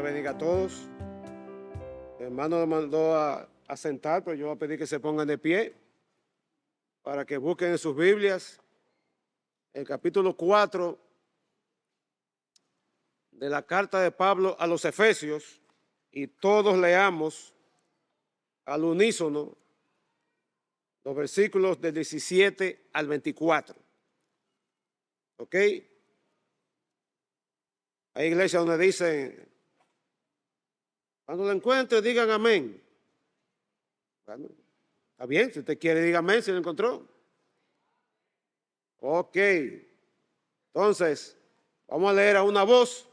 bendiga a todos. El hermano nos mandó a sentar, pero yo voy a pedir que se pongan de pie para que busquen en sus Biblias el capítulo 4 de la carta de Pablo a los Efesios y todos leamos al unísono los versículos del 17 al 24. ¿Ok? Hay iglesias donde dicen, cuando lo encuentre, digan amén. Bueno, está bien, si usted quiere, diga amén si lo encontró. Ok. Entonces, vamos a leer a una voz.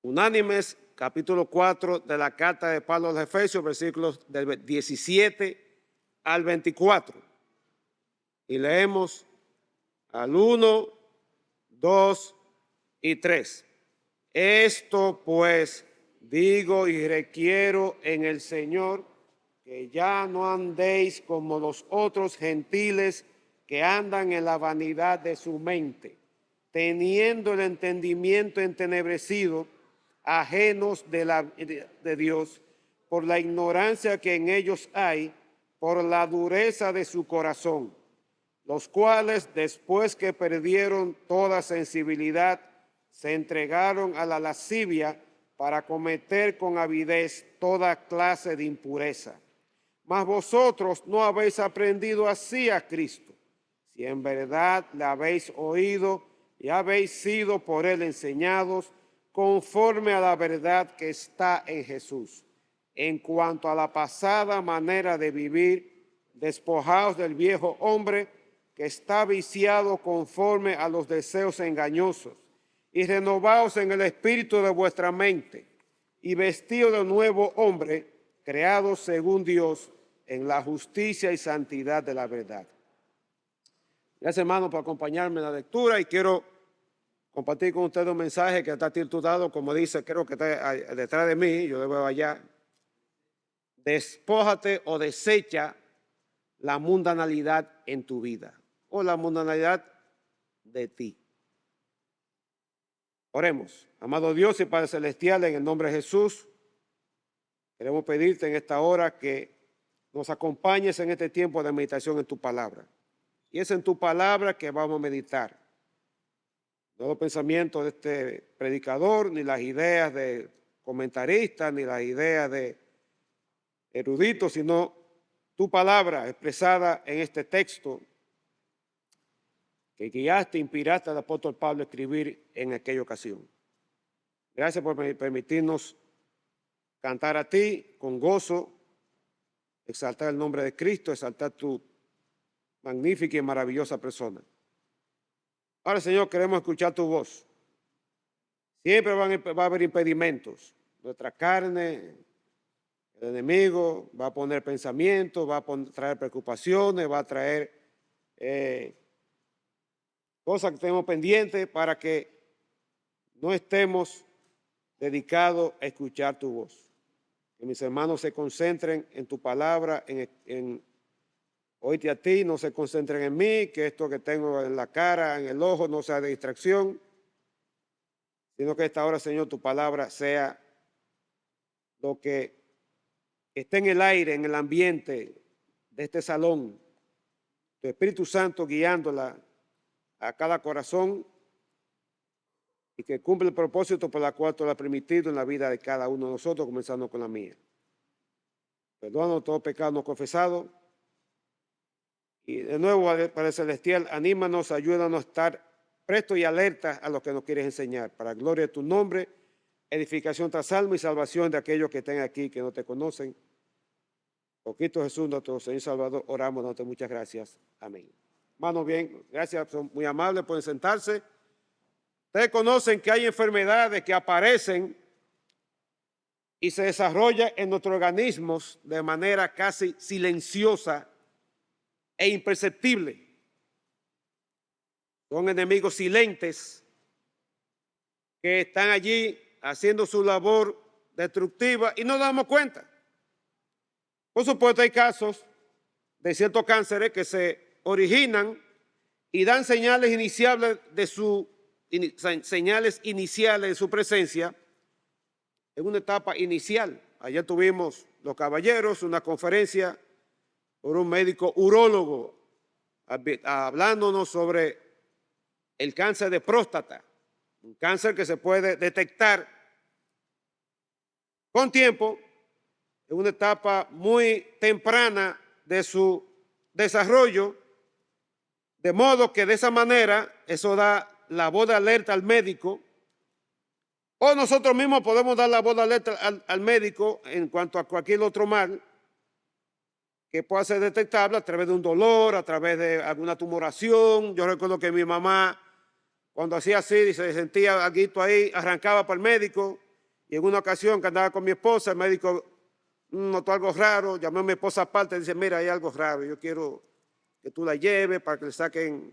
Unánimes, capítulo 4 de la carta de Pablo a los Efesios, versículos del 17 al 24. Y leemos al 1, 2 y 3. Esto pues digo y requiero en el Señor, que ya no andéis como los otros gentiles que andan en la vanidad de su mente, teniendo el entendimiento entenebrecido, ajenos de Dios, por la ignorancia que en ellos hay, por la dureza de su corazón, los cuales, después que perdieron toda sensibilidad, se entregaron a la lascivia para cometer con avidez toda clase de impureza. Mas vosotros no habéis aprendido así a Cristo, si en verdad le habéis oído y habéis sido por él enseñados, conforme a la verdad que está en Jesús. En cuanto a la pasada manera de vivir, despojaos del viejo hombre que está viciado conforme a los deseos engañosos, y renovaos en el espíritu de vuestra mente, y vestido de nuevo hombre, creado según Dios, en la justicia y santidad de la verdad. Gracias, hermano, por acompañarme en la lectura, y quiero compartir con ustedes un mensaje que está titulado, como dice, creo que está detrás de mí, yo lo veo allá: despójate o desecha la mundanalidad en tu vida, o la mundanalidad de ti. Oremos. Amado Dios y Padre Celestial, en el nombre de Jesús, queremos pedirte en esta hora que nos acompañes en este tiempo de meditación en tu palabra. Y es en tu palabra que vamos a meditar. No los pensamientos de este predicador, ni las ideas de comentaristas, ni las ideas de eruditos, sino tu palabra expresada en este texto que guiaste, inspiraste al apóstol Pablo a escribir en aquella ocasión. Gracias por permitirnos cantar a ti con gozo, exaltar el nombre de Cristo, exaltar tu magnífica y maravillosa persona. Ahora, Señor, queremos escuchar tu voz. Siempre va a haber impedimentos. Nuestra carne, el enemigo va a poner pensamientos, va a traer preocupaciones, va a traer cosas que tenemos pendientes para que no estemos dedicados a escuchar tu voz. Que mis hermanos se concentren en tu palabra, en oírte a ti, no se concentren en mí, que esto que tengo en la cara, en el ojo, no sea de distracción, sino que esta hora, Señor, tu palabra sea lo que esté en el aire, en el ambiente de este salón, tu Espíritu Santo guiándola a cada corazón, y que cumple el propósito por el cual tú lo has permitido en la vida de cada uno de nosotros, comenzando con la mía. Perdónanos todo pecado no confesado. Y de nuevo, Padre Celestial, anímanos, ayúdanos a estar prestos y alertas a lo que nos quieres enseñar, para gloria de tu nombre, edificación tras alma y salvación de aquellos que estén aquí que no te conocen. Por Cristo Jesús, nuestro Señor y Salvador, oramos, dándote muchas gracias. Amén. Hermanos, bien, gracias, son muy amables, pueden sentarse. Ustedes conocen que hay enfermedades que aparecen y se desarrollan en nuestros organismos de manera casi silenciosa e imperceptible. Son enemigos silentes que están allí haciendo su labor destructiva y no nos damos cuenta. Por supuesto, hay casos de ciertos cánceres que se originan y dan señales iniciales de su presencia, en una etapa inicial. Ayer tuvimos los caballeros una conferencia por un médico urólogo hablándonos sobre el cáncer de próstata, un cáncer que se puede detectar con tiempo en una etapa muy temprana de su desarrollo, de modo que de esa manera eso da la voz de alerta al médico, o nosotros mismos podemos dar la voz de alerta al médico en cuanto a cualquier otro mal que pueda ser detectable a través de un dolor, a través de alguna tumoración. Yo recuerdo que mi mamá, cuando hacía así y se sentía algo ahí, arrancaba para el médico, y en una ocasión que andaba con mi esposa, el médico notó algo raro, llamó a mi esposa aparte y dice, mira, hay algo raro, yo quiero que tú la lleves para que le saquen,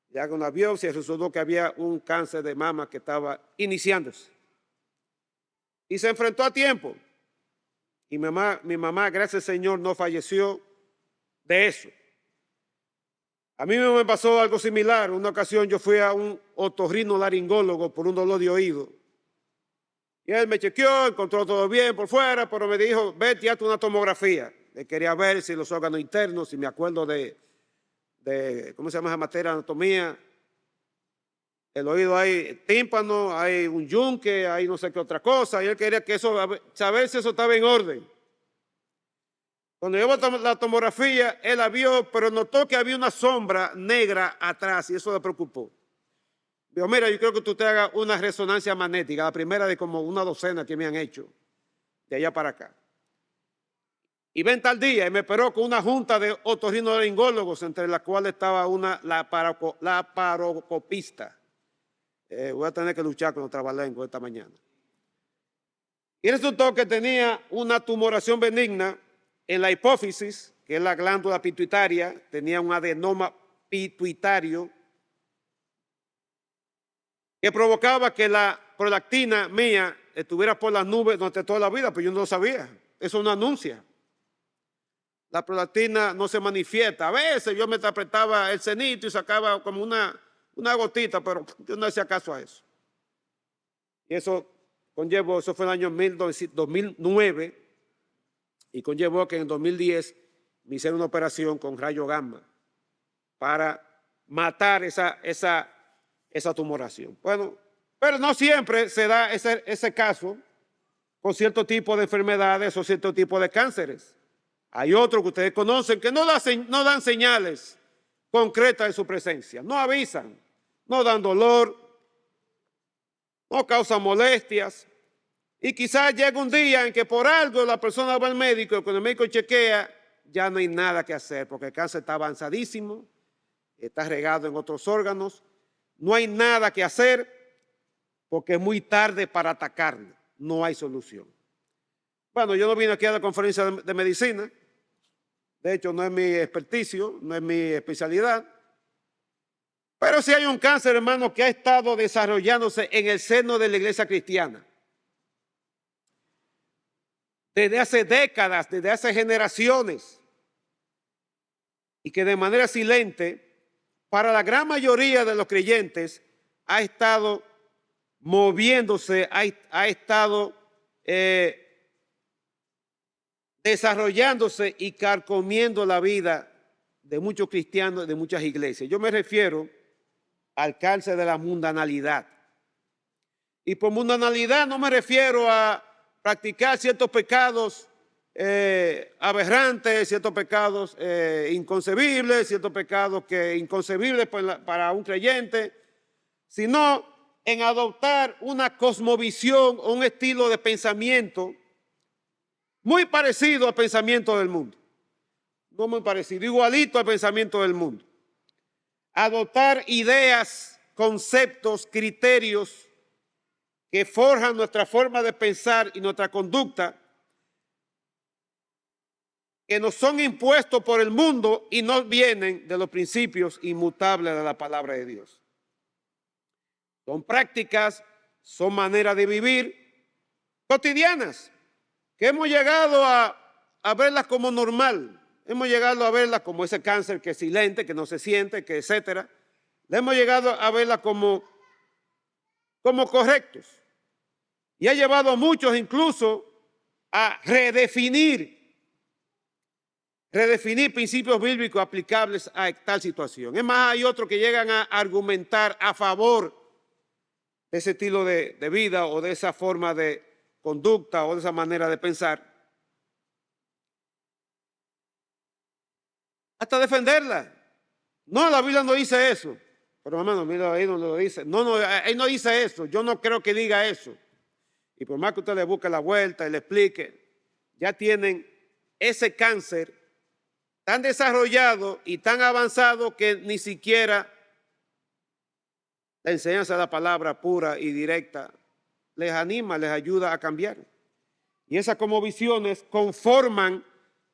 le hagan una biopsia, y resultó que había un cáncer de mama que estaba iniciándose. Y se enfrentó a tiempo. Y mi mamá, gracias al Señor, no falleció de eso. A mí me pasó algo similar. Una ocasión yo fui a un otorrinolaringólogo por un dolor de oído. Y él me chequeó, encontró todo bien por fuera, pero me dijo, vete y hazte una tomografía. Le quería ver si los órganos internos, si me acuerdo de ¿cómo se llama esa materia? Anatomía. El oído hay tímpano, hay un yunque, hay no sé qué otra cosa. Y él quería que eso, saber si eso estaba en orden. Cuando llevó la tomografía, él la vio, pero notó que había una sombra negra atrás y eso le preocupó. Dijo, mira, yo creo que tú te hagas una resonancia magnética, la primera de como una docena que me han hecho, de allá para acá. Y ven tal día, y me esperó con una junta de otorrinolaringólogos, entre las cuales estaba la parocopista. Voy a tener que luchar con los trabalenguas esta mañana. Y resultó que tenía una tumoración benigna en la hipófisis, que es la glándula pituitaria, tenía un adenoma pituitario que provocaba que la prolactina mía estuviera por las nubes durante toda la vida, pero yo no lo sabía. Eso no anuncia. La prolactina no se manifiesta. A veces yo me apretaba el cenito y sacaba como una gotita, pero yo no hacía caso a eso. Y eso conllevó, eso fue en el año 2009, y conllevó que en 2010 me hicieron una operación con rayo gamma para matar esa tumoración. Bueno, pero no siempre se da ese caso con cierto tipo de enfermedades o cierto tipo de cánceres. Hay otros que ustedes conocen que no dan señales concretas de su presencia, no avisan, no dan dolor, no causan molestias. Y quizás llega un día en que por algo la persona va al médico y cuando el médico chequea, ya no hay nada que hacer porque el cáncer está avanzadísimo, está regado en otros órganos, no hay nada que hacer porque es muy tarde para atacarlo, no hay solución. Bueno, yo no vine aquí a la conferencia de medicina, de hecho no es mi experticio, no es mi especialidad, pero sí hay un cáncer, hermano, que ha estado desarrollándose en el seno de la iglesia cristiana. Desde hace décadas, desde hace generaciones, y que de manera silente, para la gran mayoría de los creyentes, ha estado moviéndose, ha estado desarrollándose y carcomiendo la vida de muchos cristianos, de muchas iglesias. Yo me refiero al cáncer de la mundanalidad. Y por mundanalidad no me refiero a practicar ciertos pecados aberrantes, ciertos pecados inconcebibles, ciertos pecados inconcebibles para un creyente, sino en adoptar una cosmovisión o un estilo de pensamiento muy parecido al pensamiento del mundo. No muy parecido, igualito al pensamiento del mundo. Adoptar ideas, conceptos, criterios que forjan nuestra forma de pensar y nuestra conducta, que nos son impuestos por el mundo y no vienen de los principios inmutables de la palabra de Dios. Son prácticas, son maneras de vivir cotidianas, que hemos llegado a verlas como normal, hemos llegado a verlas como ese cáncer que es silente, que no se siente, que etcétera. Hemos llegado a verlas como correctos. y ha llevado a muchos incluso a redefinir principios bíblicos aplicables a tal situación. Es más, hay otros que llegan a argumentar a favor de ese estilo de vida o de esa forma de conducta o de esa manera de pensar, hasta defenderla. No, la Biblia no dice eso. Pero hermano, mira ahí donde lo dice. No, ahí no dice eso. Yo no creo que diga eso. Y por más que usted le busque la vuelta y le explique, ya tienen ese cáncer tan desarrollado y tan avanzado que ni siquiera la enseñanza de la palabra pura y directa les anima, les ayuda a cambiar. Y esas como visiones conforman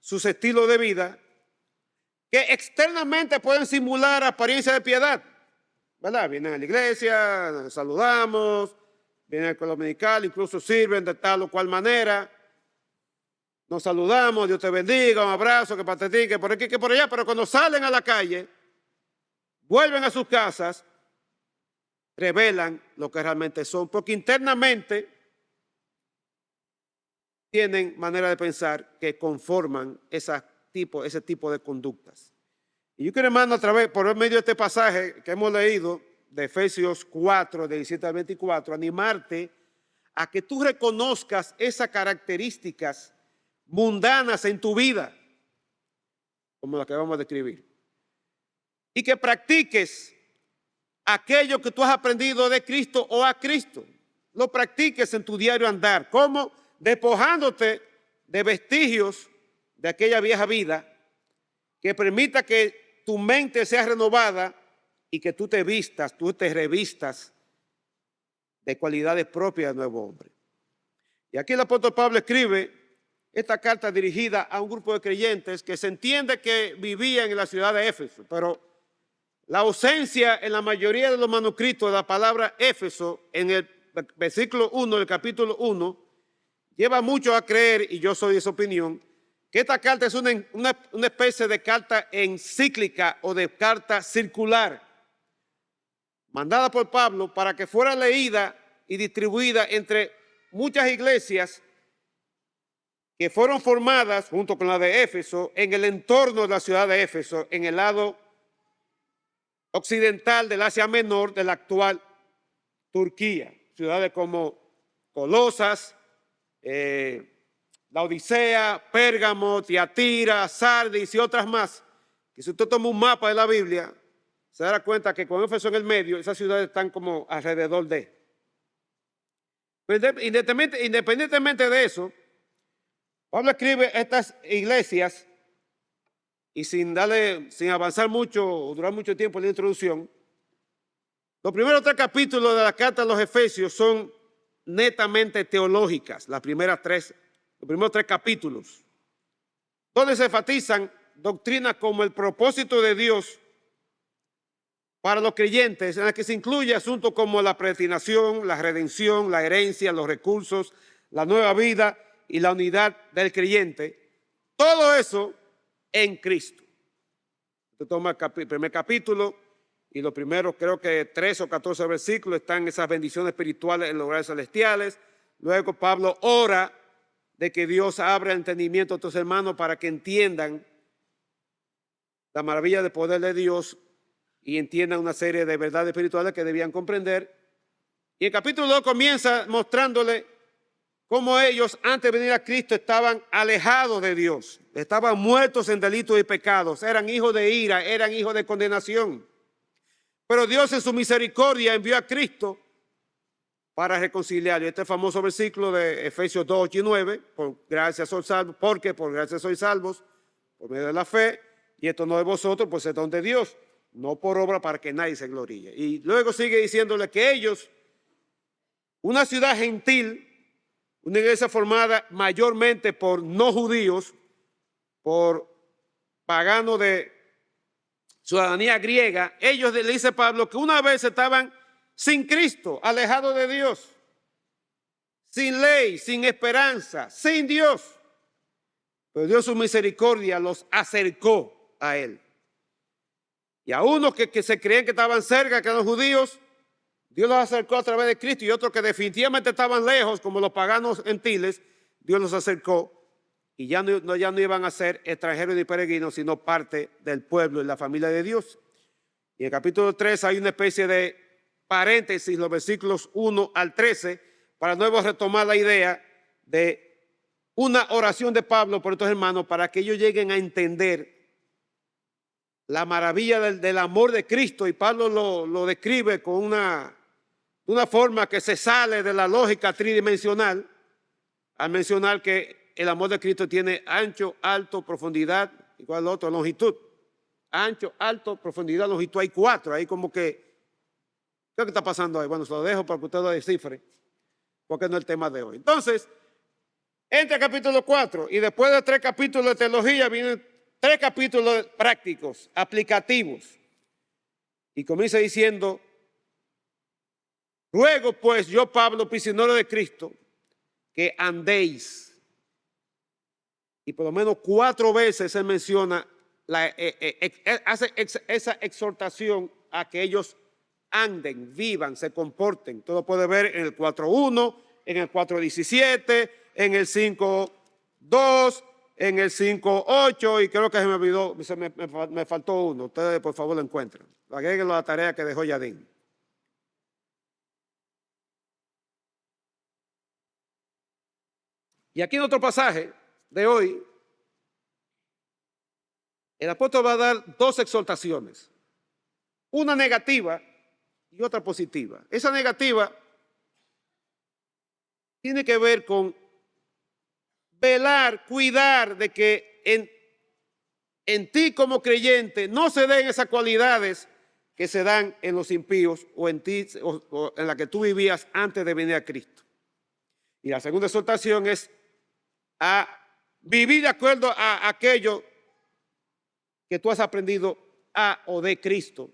sus estilos de vida que externamente pueden simular apariencia de piedad, ¿verdad? Vienen a la iglesia, saludamos, vienen al escuela dominical, incluso sirven de tal o cual manera. Nos saludamos, Dios te bendiga, un abrazo, que para ti, que por aquí, que por allá. Pero cuando salen a la calle, vuelven a sus casas, revelan lo que realmente son, porque internamente tienen manera de pensar que conforman ese tipo de conductas. Y yo quiero, hermano, por medio de este pasaje que hemos leído, de Efesios 4, de 17 al 24, animarte a que tú reconozcas esas características mundanas en tu vida, como las que vamos a describir, y que practiques aquello que tú has aprendido de Cristo o a Cristo. Lo practiques en tu diario andar. ¿Cómo? Despojándote de vestigios de aquella vieja vida que permita que tu mente sea renovada y que tú te revistas de cualidades propias del nuevo hombre. Y aquí el apóstol Pablo escribe esta carta dirigida a un grupo de creyentes que se entiende que vivían en la ciudad de Éfeso, pero la ausencia en la mayoría de los manuscritos de la palabra Éfeso en el versículo 1 del capítulo 1 lleva mucho a creer, y yo soy de esa opinión, que esta carta es una especie de carta encíclica o de carta circular, mandada por Pablo para que fuera leída y distribuida entre muchas iglesias que fueron formadas junto con la de Éfeso en el entorno de la ciudad de Éfeso, en el lado occidental del Asia Menor, de la actual Turquía. Ciudades como Colosas, la Odisea, Pérgamo, Tiatira, Sardis y otras más, que si usted toma un mapa de la Biblia, se dará cuenta que con Éfeso en el medio, esas ciudades están como alrededor de. Pero independientemente de eso, Pablo escribe estas iglesias y sin avanzar mucho o durar mucho tiempo en la introducción, los primeros 3 capítulos de la carta a los Efesios son netamente teológicas, los primeros 3 capítulos, donde se enfatizan doctrinas como el propósito de Dios para los creyentes, en las que se incluye asuntos como la predestinación, la redención, la herencia, los recursos, la nueva vida y la unidad del creyente. Todo eso en Cristo. Usted toma el primer capítulo y los primeros, creo que 13 o 14 versículos, están esas bendiciones espirituales en los lugares celestiales. Luego Pablo ora de que Dios abra el entendimiento a tus hermanos para que entiendan la maravilla del poder de Dios y entiendan una serie de verdades espirituales que debían comprender. Y el capítulo 2 comienza mostrándole cómo ellos, antes de venir a Cristo, estaban alejados de Dios, estaban muertos en delitos y pecados, eran hijos de ira, eran hijos de condenación. Pero Dios en su misericordia envió a Cristo para reconciliar. Y este famoso versículo de Efesios 2, 8 y 9, por gracia sois salvos, porque por gracia sois salvos, por medio de la fe, y esto no de vosotros, pues es don de Dios, no por obra para que nadie se gloríe. Y luego sigue diciéndole que ellos, una ciudad gentil, una iglesia formada mayormente por no judíos, por paganos de ciudadanía griega, ellos, le dice Pablo, que una vez estaban sin Cristo, alejados de Dios, sin ley, sin esperanza, sin Dios. Pero Dios, su misericordia, los acercó a Él. Y a unos que se creían que estaban cerca, que eran los judíos, Dios los acercó a través de Cristo, y otros que definitivamente estaban lejos, como los paganos gentiles, Dios los acercó y ya no iban a ser extranjeros ni peregrinos, sino parte del pueblo y la familia de Dios. Y en el capítulo 3 hay una especie de paréntesis, los versículos 1 al 13, para luego retomar la idea de una oración de Pablo por estos hermanos, para que ellos lleguen a entender la maravilla del amor de Cristo. Y Pablo lo describe con una forma que se sale de la lógica tridimensional, al mencionar que el amor de Cristo tiene ancho, alto, profundidad, igual al otro, longitud. Ancho, alto, profundidad, longitud, hay 4. Ahí como que, ¿qué es lo que está pasando ahí? Bueno, se lo dejo para que usted lo descifre, porque no es el tema de hoy. Entonces, entra el capítulo 4, y después de 3 capítulos de teología, vienen 3 capítulos prácticos, aplicativos. Y comienza diciendo: ruego pues yo, Pablo, prisionero de Cristo, que andéis. Y por lo menos 4 veces se menciona, hace esa exhortación a que ellos anden, vivan, se comporten. Todo puede ver en el 4.1, en el 4.17, en el 5.2, en el 5.8, y creo que se me olvidó, me faltó uno. Ustedes por favor lo encuentran. Agreguen la tarea que dejó Yadín. Y aquí en otro pasaje de hoy, el apóstol va a dar 2 exhortaciones, una negativa y otra positiva. Esa negativa tiene que ver con velar, cuidar de que en ti como creyente no se den esas cualidades que se dan en los impíos, o en ti, o en la que tú vivías antes de venir a Cristo. Y la segunda exhortación es a vivir de acuerdo a aquello que tú has aprendido a o de Cristo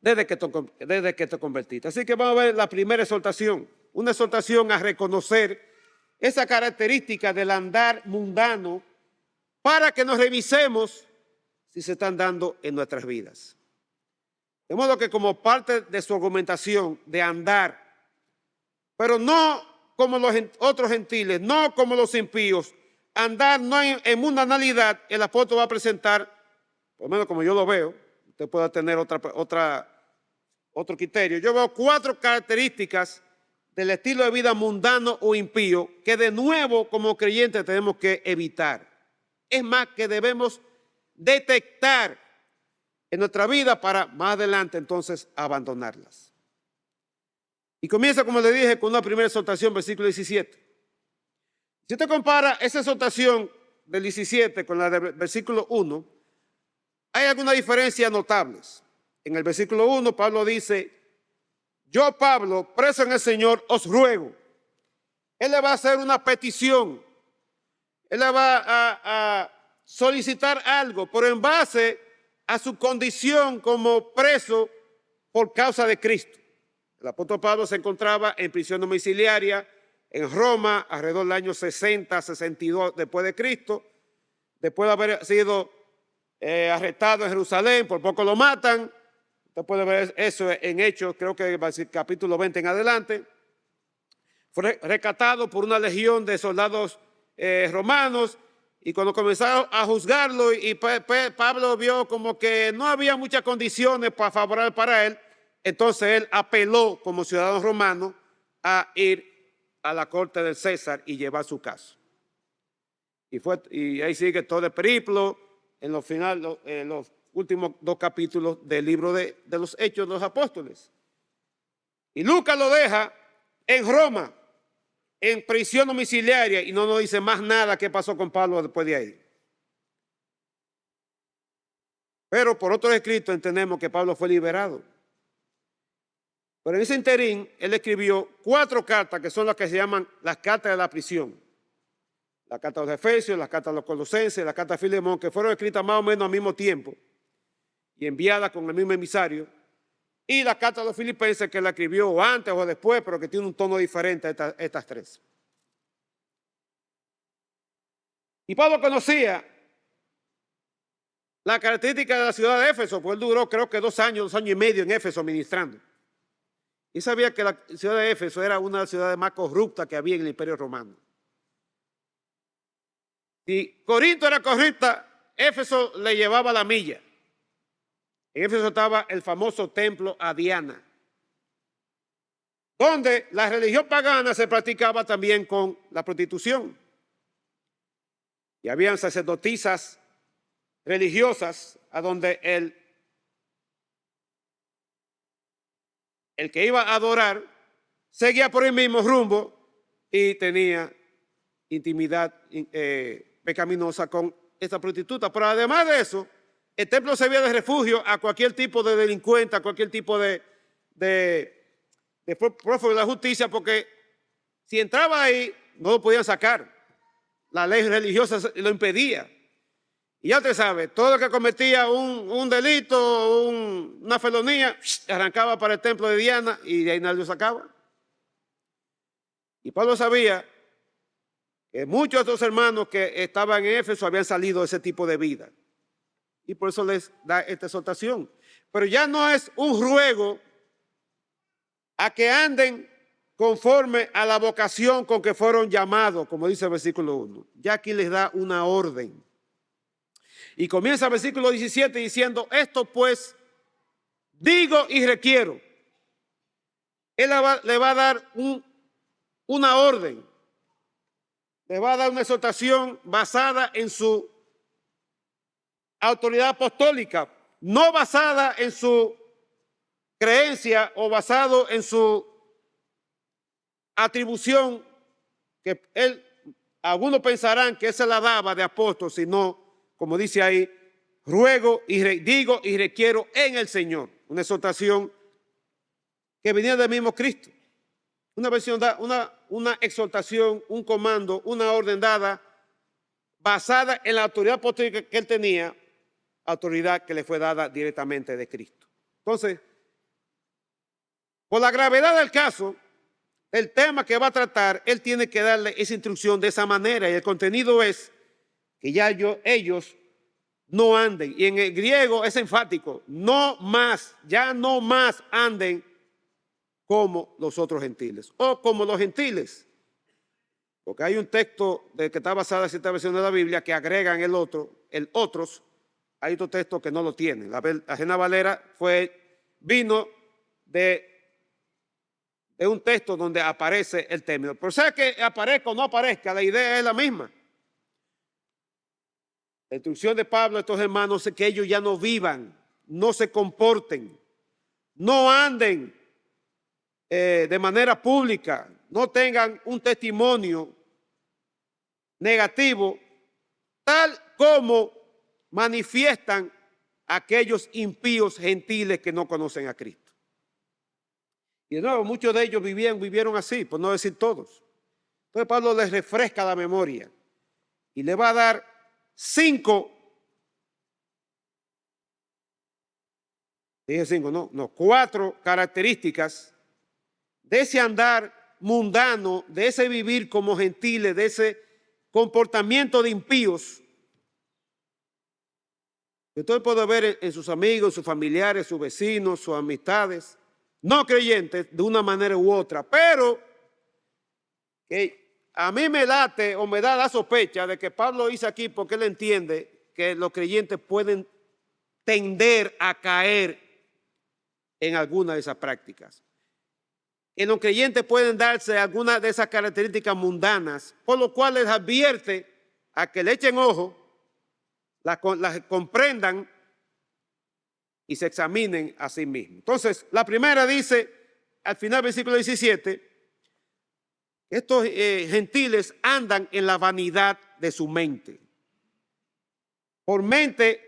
desde que te convertiste. Así que vamos a ver la primera exhortación, una exhortación a reconocer esa característica del andar mundano, para que nos revisemos si se están dando en nuestras vidas. De modo que, como parte de su argumentación de andar, pero no como los otros gentiles, no como los impíos, andar no en mundanalidad, el apóstol va a presentar, por lo menos como yo lo veo, usted puede tener otro criterio. Yo veo 4 características del estilo de vida mundano o impío que de nuevo como creyentes tenemos que evitar. Es más, que debemos detectar en nuestra vida para más adelante entonces abandonarlas. Y comienza, como le dije, con una primera exhortación, versículo 17. Si usted compara esa exhortación del 17 con la del versículo 1, hay algunas diferencias notables. En el versículo 1, Pablo dice: yo, Pablo, preso en el Señor, os ruego. Él le va a hacer una petición. Él le va a solicitar algo, pero en base a su condición como preso por causa de Cristo. El apóstol Pablo se encontraba en prisión domiciliaria en Roma alrededor del año 60, 62 después de Cristo. Después de haber sido arrestado en Jerusalén, por poco lo matan. Usted puede ver eso en Hechos, creo que el capítulo 20 en adelante. Fue rescatado por una legión de soldados romanos, y cuando comenzaron a juzgarlo y Pablo vio como que no había muchas condiciones favorables para él, entonces él apeló como ciudadano romano a ir a la corte del César y llevar su caso. Y ahí sigue todo el periplo en los últimos 2 capítulos del libro de los Hechos de los Apóstoles. Y Lucas lo deja en Roma, en prisión domiciliaria, y no nos dice más nada qué pasó con Pablo después de ahí. Pero por otros escritos entendemos que Pablo fue liberado. Pero en ese interín, él escribió 4 cartas que son las que se llaman las cartas de la prisión. La carta a los Efesios, la carta a los Colosenses, la carta a Filemón, que fueron escritas más o menos al mismo tiempo y enviadas con el mismo emisario. Y la carta a los Filipenses, que la escribió antes o después, pero que tiene un tono diferente a estas 3. Y Pablo conocía la característica de la ciudad de Éfeso, pues él duró creo que 2 años y medio en Éfeso ministrando. Y sabía que la ciudad de Éfeso era una de las ciudades más corruptas que había en el Imperio Romano. Si Corinto era corrupta, Éfeso le llevaba la milla. En Éfeso estaba el famoso templo a Diana, donde la religión pagana se practicaba también con la prostitución. Y habían sacerdotisas religiosas a donde el que iba a adorar seguía por el mismo rumbo y tenía intimidad pecaminosa con esta prostituta. Pero además de eso, el templo servía de refugio a cualquier tipo de delincuente, a cualquier tipo de prófugo de la justicia, porque si entraba ahí no lo podían sacar. La ley religiosa lo impedía. Y ya usted sabe, todo el que cometía un delito, una felonía, arrancaba para el templo de Diana y de ahí nadie lo sacaba. Y Pablo sabía que muchos de estos hermanos que estaban en Éfeso habían salido de ese tipo de vida. Y por eso les da esta exhortación. Pero ya no es un ruego a que anden conforme a la vocación con que fueron llamados, como dice el versículo 1. Ya aquí les da una orden. Y comienza el versículo 17 diciendo, esto pues digo y requiero. Él le va a dar una orden, le va a dar una exhortación basada en su autoridad apostólica, no basada en su creencia o basado en su atribución, que algunos pensarán que él se la daba de apóstol, sino, como dice ahí, ruego y digo y requiero en el Señor. Una exhortación que venía del mismo Cristo. Una exhortación, un comando, una orden dada basada en la autoridad apostólica que él tenía, autoridad que le fue dada directamente de Cristo. Entonces, por la gravedad del caso, el tema que va a tratar, él tiene que darle esa instrucción de esa manera, y el contenido es que ya ellos no anden, y en el griego es enfático, no más, ya no más anden como los otros gentiles, o como los gentiles, porque hay un texto que está basado en cierta versión de la Biblia que agregan el otros, hay otro texto que no lo tiene. La Reina Valera vino de un texto donde aparece el término. Pero sea que aparezca o no aparezca, la idea es la misma. La instrucción de Pablo a estos hermanos es que ellos ya no vivan, no se comporten, no anden de manera pública, no tengan un testimonio negativo, tal como manifiestan aquellos impíos gentiles que no conocen a Cristo. Y de nuevo, muchos de ellos vivieron así, por no decir todos. Entonces Pablo les refresca la memoria y le va a dar 4 características de ese andar mundano, de ese vivir como gentiles, de ese comportamiento de impíos. Usted puede ver en sus amigos, sus familiares, sus vecinos, sus amistades, no creyentes de una manera u otra, pero que a mí me late o me da la sospecha de que Pablo dice aquí porque él entiende que los creyentes pueden tender a caer en alguna de esas prácticas. En los creyentes pueden darse algunas de esas características mundanas, por lo cual les advierte a que le echen ojo, las comprendan y se examinen a sí mismos. Entonces, la primera dice, al final del versículo 17, estos gentiles andan en la vanidad de su mente. Por mente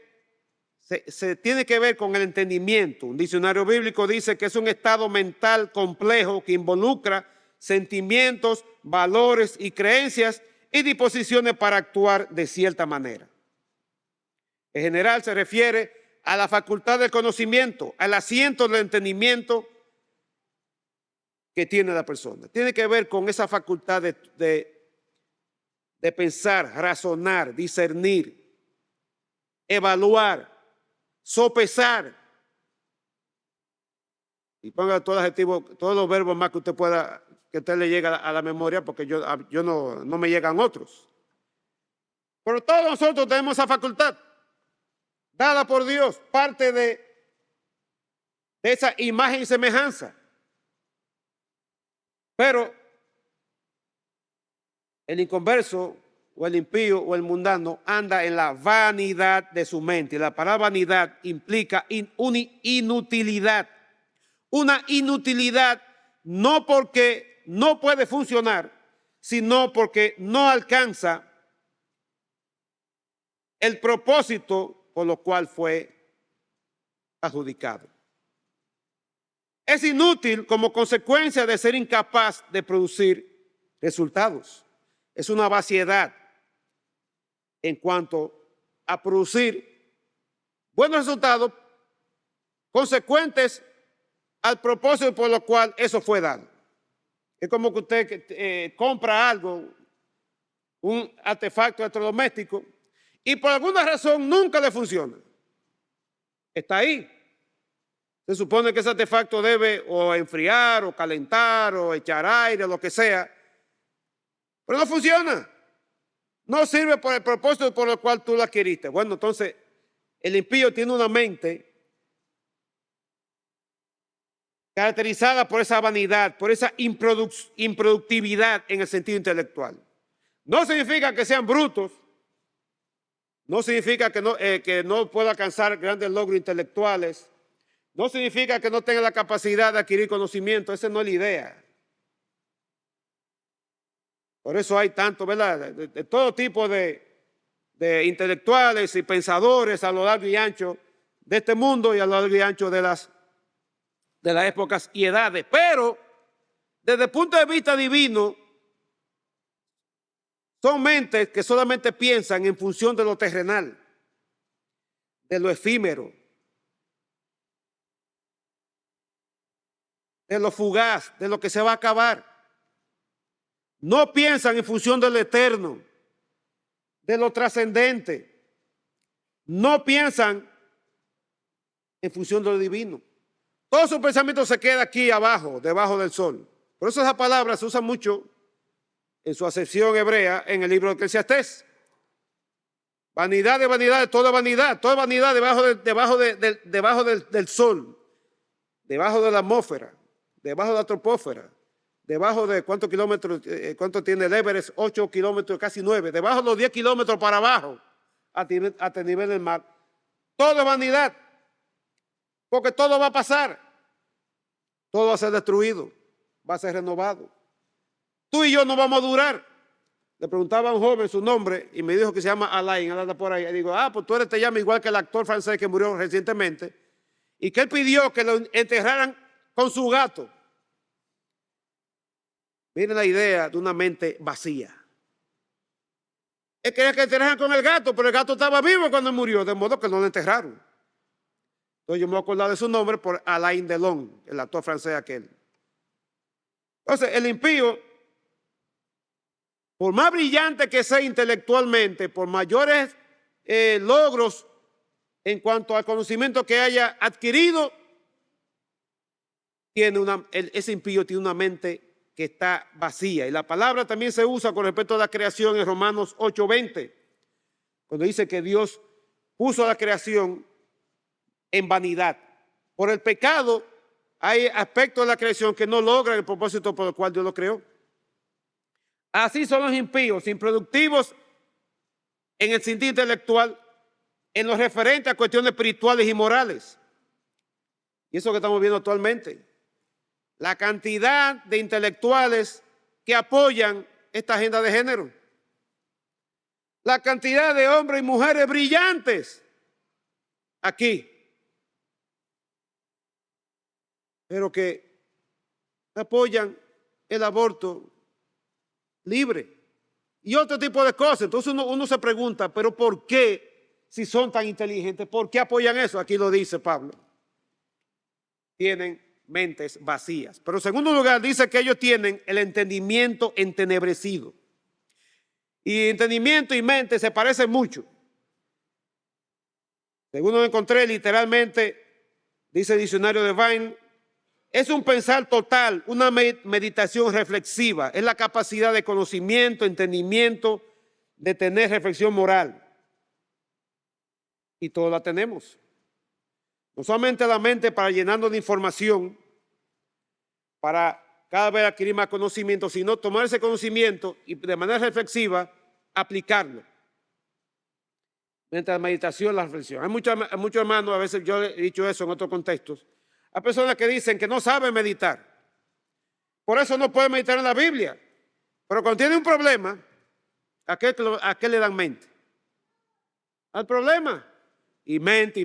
se tiene que ver con el entendimiento. Un diccionario bíblico dice que es un estado mental complejo que involucra sentimientos, valores y creencias y disposiciones para actuar de cierta manera. En general se refiere a la facultad del conocimiento, al asiento del entendimiento que tiene la persona. Tiene que ver con esa facultad de pensar, razonar, discernir, evaluar, sopesar. Y ponga todos los adjetivos, todos los verbos más que usted pueda, que usted le llegue a la memoria, porque yo no me llegan otros. Pero todos nosotros tenemos esa facultad, dada por Dios, parte de esa imagen y semejanza. Pero el inconverso o el impío o el mundano anda en la vanidad de su mente. Y la palabra vanidad implica una inutilidad. Una inutilidad no porque no puede funcionar, sino porque no alcanza el propósito por lo cual fue adjudicado. Es inútil como consecuencia de ser incapaz de producir resultados. Es una vaciedad en cuanto a producir buenos resultados consecuentes al propósito por lo cual eso fue dado. Es como que usted compra algo, un artefacto electrodoméstico, y por alguna razón nunca le funciona. Está ahí. Se supone que ese artefacto debe o enfriar, o calentar, o echar aire, lo que sea, pero no funciona. No sirve por el propósito por el cual tú lo adquiriste. Bueno, entonces, el impío tiene una mente caracterizada por esa vanidad, por esa improductividad en el sentido intelectual. No significa que sean brutos, no significa que no pueda alcanzar grandes logros intelectuales, no significa que no tenga la capacidad de adquirir conocimiento, esa no es la idea. Por eso hay tanto, ¿verdad?, de todo tipo de intelectuales y pensadores a lo largo y ancho de este mundo y a lo largo y ancho de las épocas y edades. Pero desde el punto de vista divino, son mentes que solamente piensan en función de lo terrenal, de lo efímero, de lo fugaz, de lo que se va a acabar. No piensan en función de lo eterno, de lo trascendente. No piensan en función de lo divino. Todo su pensamiento se queda aquí abajo, debajo del sol. Por eso esa palabra se usa mucho en su acepción hebrea en el libro de Eclesiastés. Vanidad de vanidad, toda vanidad debajo del sol, debajo de la atmósfera, debajo de la troposfera, debajo de ¿cuántos kilómetros? ¿Cuánto tiene el Everest? 8 kilómetros, casi 9. Debajo de los 10 kilómetros para abajo, hasta el nivel del mar. Todo es vanidad, porque todo va a pasar. Todo va a ser destruido, va a ser renovado. Tú y yo no vamos a durar. Le preguntaba a un joven su nombre y me dijo que se llama Alain, anda por ahí. Y digo, pues tú te llamas igual que el actor francés que murió recientemente y que él pidió que lo enterraran con su gato. Miren la idea de una mente vacía. Él quería que enterraran con el gato, pero el gato estaba vivo cuando murió, de modo que no lo enterraron. Entonces yo me voy a acordar de su nombre por Alain Delon, el actor francés aquel. Entonces el impío, por más brillante que sea intelectualmente, por mayores logros en cuanto al conocimiento que haya adquirido, ese impío tiene una mente que está vacía. Y la palabra también se usa con respecto a la creación en Romanos 8:20, cuando dice que Dios puso a la creación en vanidad. Por el pecado hay aspectos de la creación que no logran el propósito por el cual Dios lo creó. Así son los impíos, improductivos en el sentido intelectual, en lo referente a cuestiones espirituales y morales. Y eso que estamos viendo actualmente. La cantidad de intelectuales que apoyan esta agenda de género. La cantidad de hombres y mujeres brillantes aquí, pero que apoyan el aborto libre y otro tipo de cosas. Entonces uno se pregunta, pero ¿por qué, si son tan inteligentes, por qué apoyan eso? Aquí lo dice Pablo. Tienen mentes vacías. Pero en segundo lugar dice que ellos tienen el entendimiento entenebrecido. Y entendimiento y mente se parecen mucho. Según lo encontré literalmente, dice el diccionario de Vine, es un pensar total, una meditación reflexiva, es la capacidad de conocimiento, entendimiento, de tener reflexión moral. Y todos la tenemos. No solamente la mente para llenarnos de información, para cada vez adquirir más conocimiento, sino tomar ese conocimiento y de manera reflexiva aplicarlo. Mediante la meditación, la reflexión. Hay muchos hermanos, a veces yo he dicho eso en otros contextos, hay personas que dicen que no saben meditar. Por eso no pueden meditar en la Biblia. Pero cuando tienen un problema, ¿a qué le dan mente? Al problema. Y mente,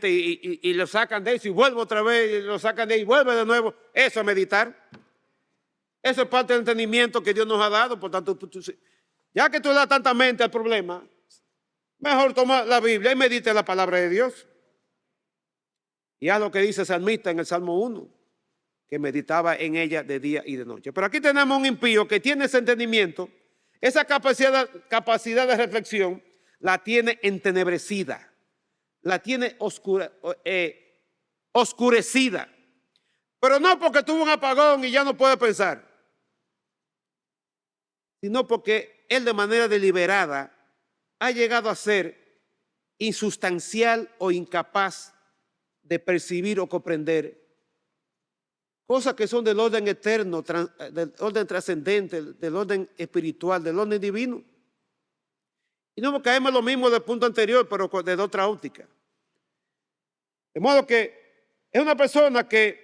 y lo sacan de eso y vuelve otra vez, y lo sacan de ahí y vuelve de nuevo. Eso es meditar. Eso es parte del entendimiento que Dios nos ha dado. Por tanto, ya que tú le das tanta mente al problema, mejor toma la Biblia y medite la palabra de Dios. Y haz lo que dice el salmista en el Salmo 1, que meditaba en ella de día y de noche. Pero aquí tenemos un impío que tiene ese entendimiento, esa capacidad de reflexión, la tiene entenebrecida, la tiene oscurecida. Pero no porque tuvo un apagón y ya no puede pensar, sino porque él de manera deliberada ha llegado a ser insustancial o incapaz de percibir o comprender cosas que son del orden eterno, del orden trascendente, del orden espiritual, del orden divino. Y no caemos en lo mismo del punto anterior, pero desde otra óptica. De modo que es una persona que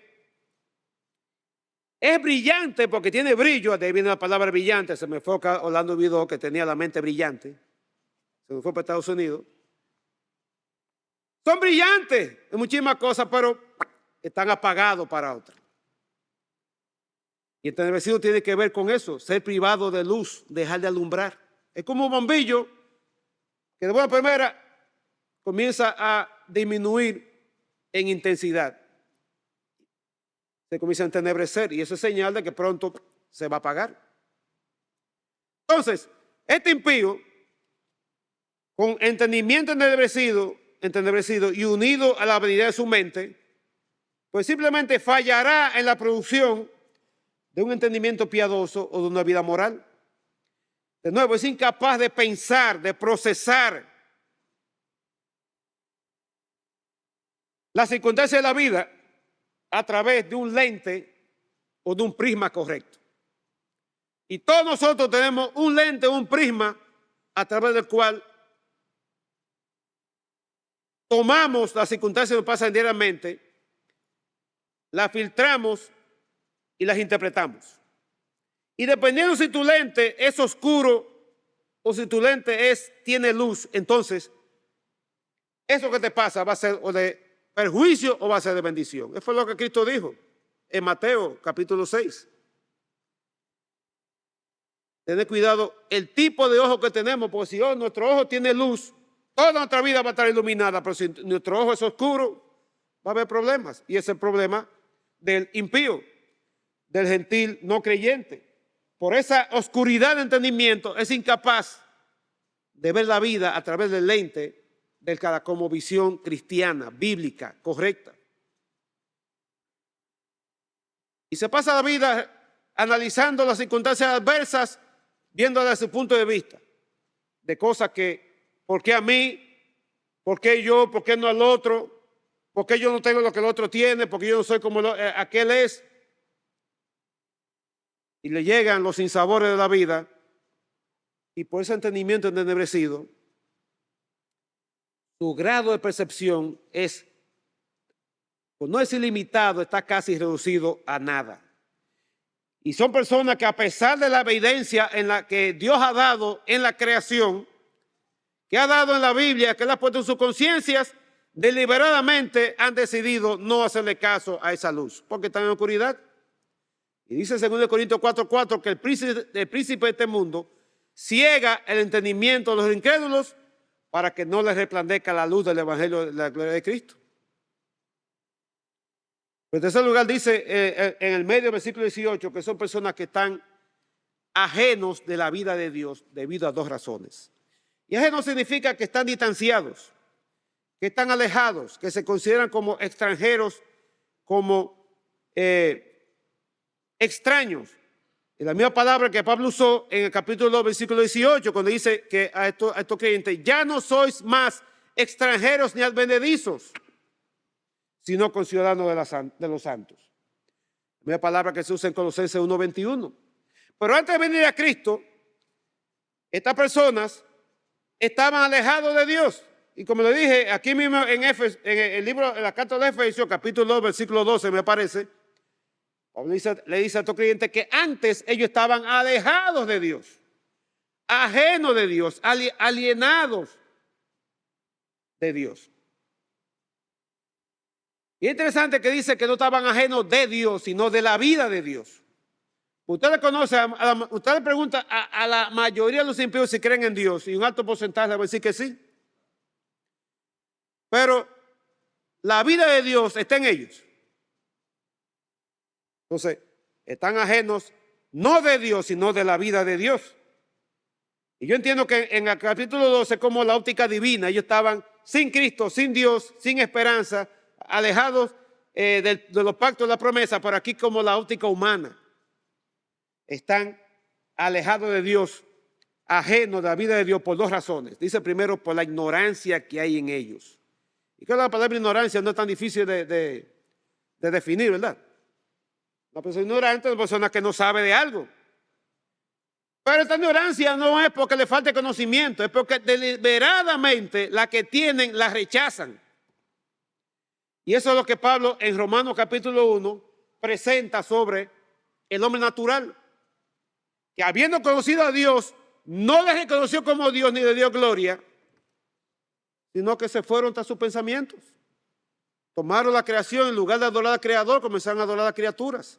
es brillante porque tiene brillo. De ahí viene la palabra brillante. Se me fue Orlando Vidó, que tenía la mente brillante. Se me fue para Estados Unidos. Son brillantes en muchísimas cosas, pero están apagados para otras. Y el entenebrecido tiene que ver con eso, ser privado de luz, dejar de alumbrar. Es como un bombillo que de buena primera comienza a disminuir en intensidad. Se comienza a entenebrecer y eso es señal de que pronto se va a apagar. Entonces, este impío, con entendimiento entenebrecido y unido a la habilidad de su mente, pues simplemente fallará en la producción de un entendimiento piadoso o de una vida moral. De nuevo, es incapaz de pensar, de procesar las circunstancias de la vida a través de un lente o de un prisma correcto. Y todos nosotros tenemos un lente o un prisma a través del cual tomamos las circunstancias que nos pasan diariamente, las filtramos y las interpretamos. Y dependiendo si tu lente es oscuro o si tu lente tiene luz, entonces eso que te pasa va a ser o de perjuicio o va a ser de bendición. Eso fue lo que Cristo dijo en Mateo capítulo 6. Tener cuidado el tipo de ojo que tenemos, porque si nuestro ojo tiene luz, toda nuestra vida va a estar iluminada, pero si nuestro ojo es oscuro, va a haber problemas. Y ese es el problema del impío, del gentil no creyente. Por esa oscuridad de entendimiento es incapaz de ver la vida a través del lente del cara como visión cristiana, bíblica, correcta. Y se pasa la vida analizando las circunstancias adversas, viendo desde su punto de vista, de cosas que, ¿por qué a mí? ¿Por qué yo? ¿Por qué no al otro? ¿Por qué yo no tengo lo que el otro tiene? ¿Por qué yo no soy como aquel es? Y le llegan los sinsabores de la vida, y por ese entendimiento entenebrecido, su grado de percepción es, pues no es ilimitado, está casi reducido a nada. Y son personas que a pesar de la evidencia en la que Dios ha dado en la creación, que ha dado en la Biblia, que Él ha puesto en sus conciencias, deliberadamente han decidido no hacerle caso a esa luz, porque están en oscuridad. Y dice en 2 Corintios 4:4 que el príncipe de este mundo ciega el entendimiento de los incrédulos para que no les resplandezca la luz del evangelio de la gloria de Cristo. En tercer lugar dice en el medio del versículo 18 que son personas que están ajenos de la vida de Dios debido a dos razones. Y ajenos significa que están distanciados, que están alejados, que se consideran como extranjeros, como extraños. Y la misma palabra que Pablo usó en el capítulo 2, versículo 18, cuando dice que a estos creyentes, ya no sois más extranjeros ni advenedizos, sino conciudadanos de los santos. La misma palabra que se usa en Colosenses 1:21. Pero antes de venir a Cristo, estas personas estaban alejados de Dios. Y como le dije, aquí mismo en el libro, en la carta de Efesios, capítulo 2, versículo 12, me parece, Pablo le dice a estos creyentes que antes ellos estaban alejados de Dios, ajenos de Dios, alienados de Dios. Y es interesante que dice que no estaban ajenos de Dios, sino de la vida de Dios. Usted le conoce, usted le pregunta a la mayoría de los impíos si creen en Dios, y un alto porcentaje va a decir que sí. Pero la vida de Dios está en ellos. Entonces, están ajenos no de Dios, sino de la vida de Dios. Y yo entiendo que en el capítulo 12, como la óptica divina, ellos estaban sin Cristo, sin Dios, sin esperanza, alejados de los pactos de la promesa, pero aquí como la óptica humana. Están alejados de Dios, ajenos de la vida de Dios por dos razones. Dice primero, por la ignorancia que hay en ellos. Y que la palabra ignorancia no es tan difícil de definir, ¿verdad? Una persona ignorante es una persona que no sabe de algo. Pero esta ignorancia no es porque le falte conocimiento, es porque deliberadamente la que tienen la rechazan. Y eso es lo que Pablo en Romanos capítulo 1 presenta sobre el hombre natural. Que habiendo conocido a Dios, no le reconoció como Dios ni le dio gloria, sino que se fueron tras sus pensamientos. Tomaron la creación en lugar de adorar al Creador, comenzaron a adorar a criaturas.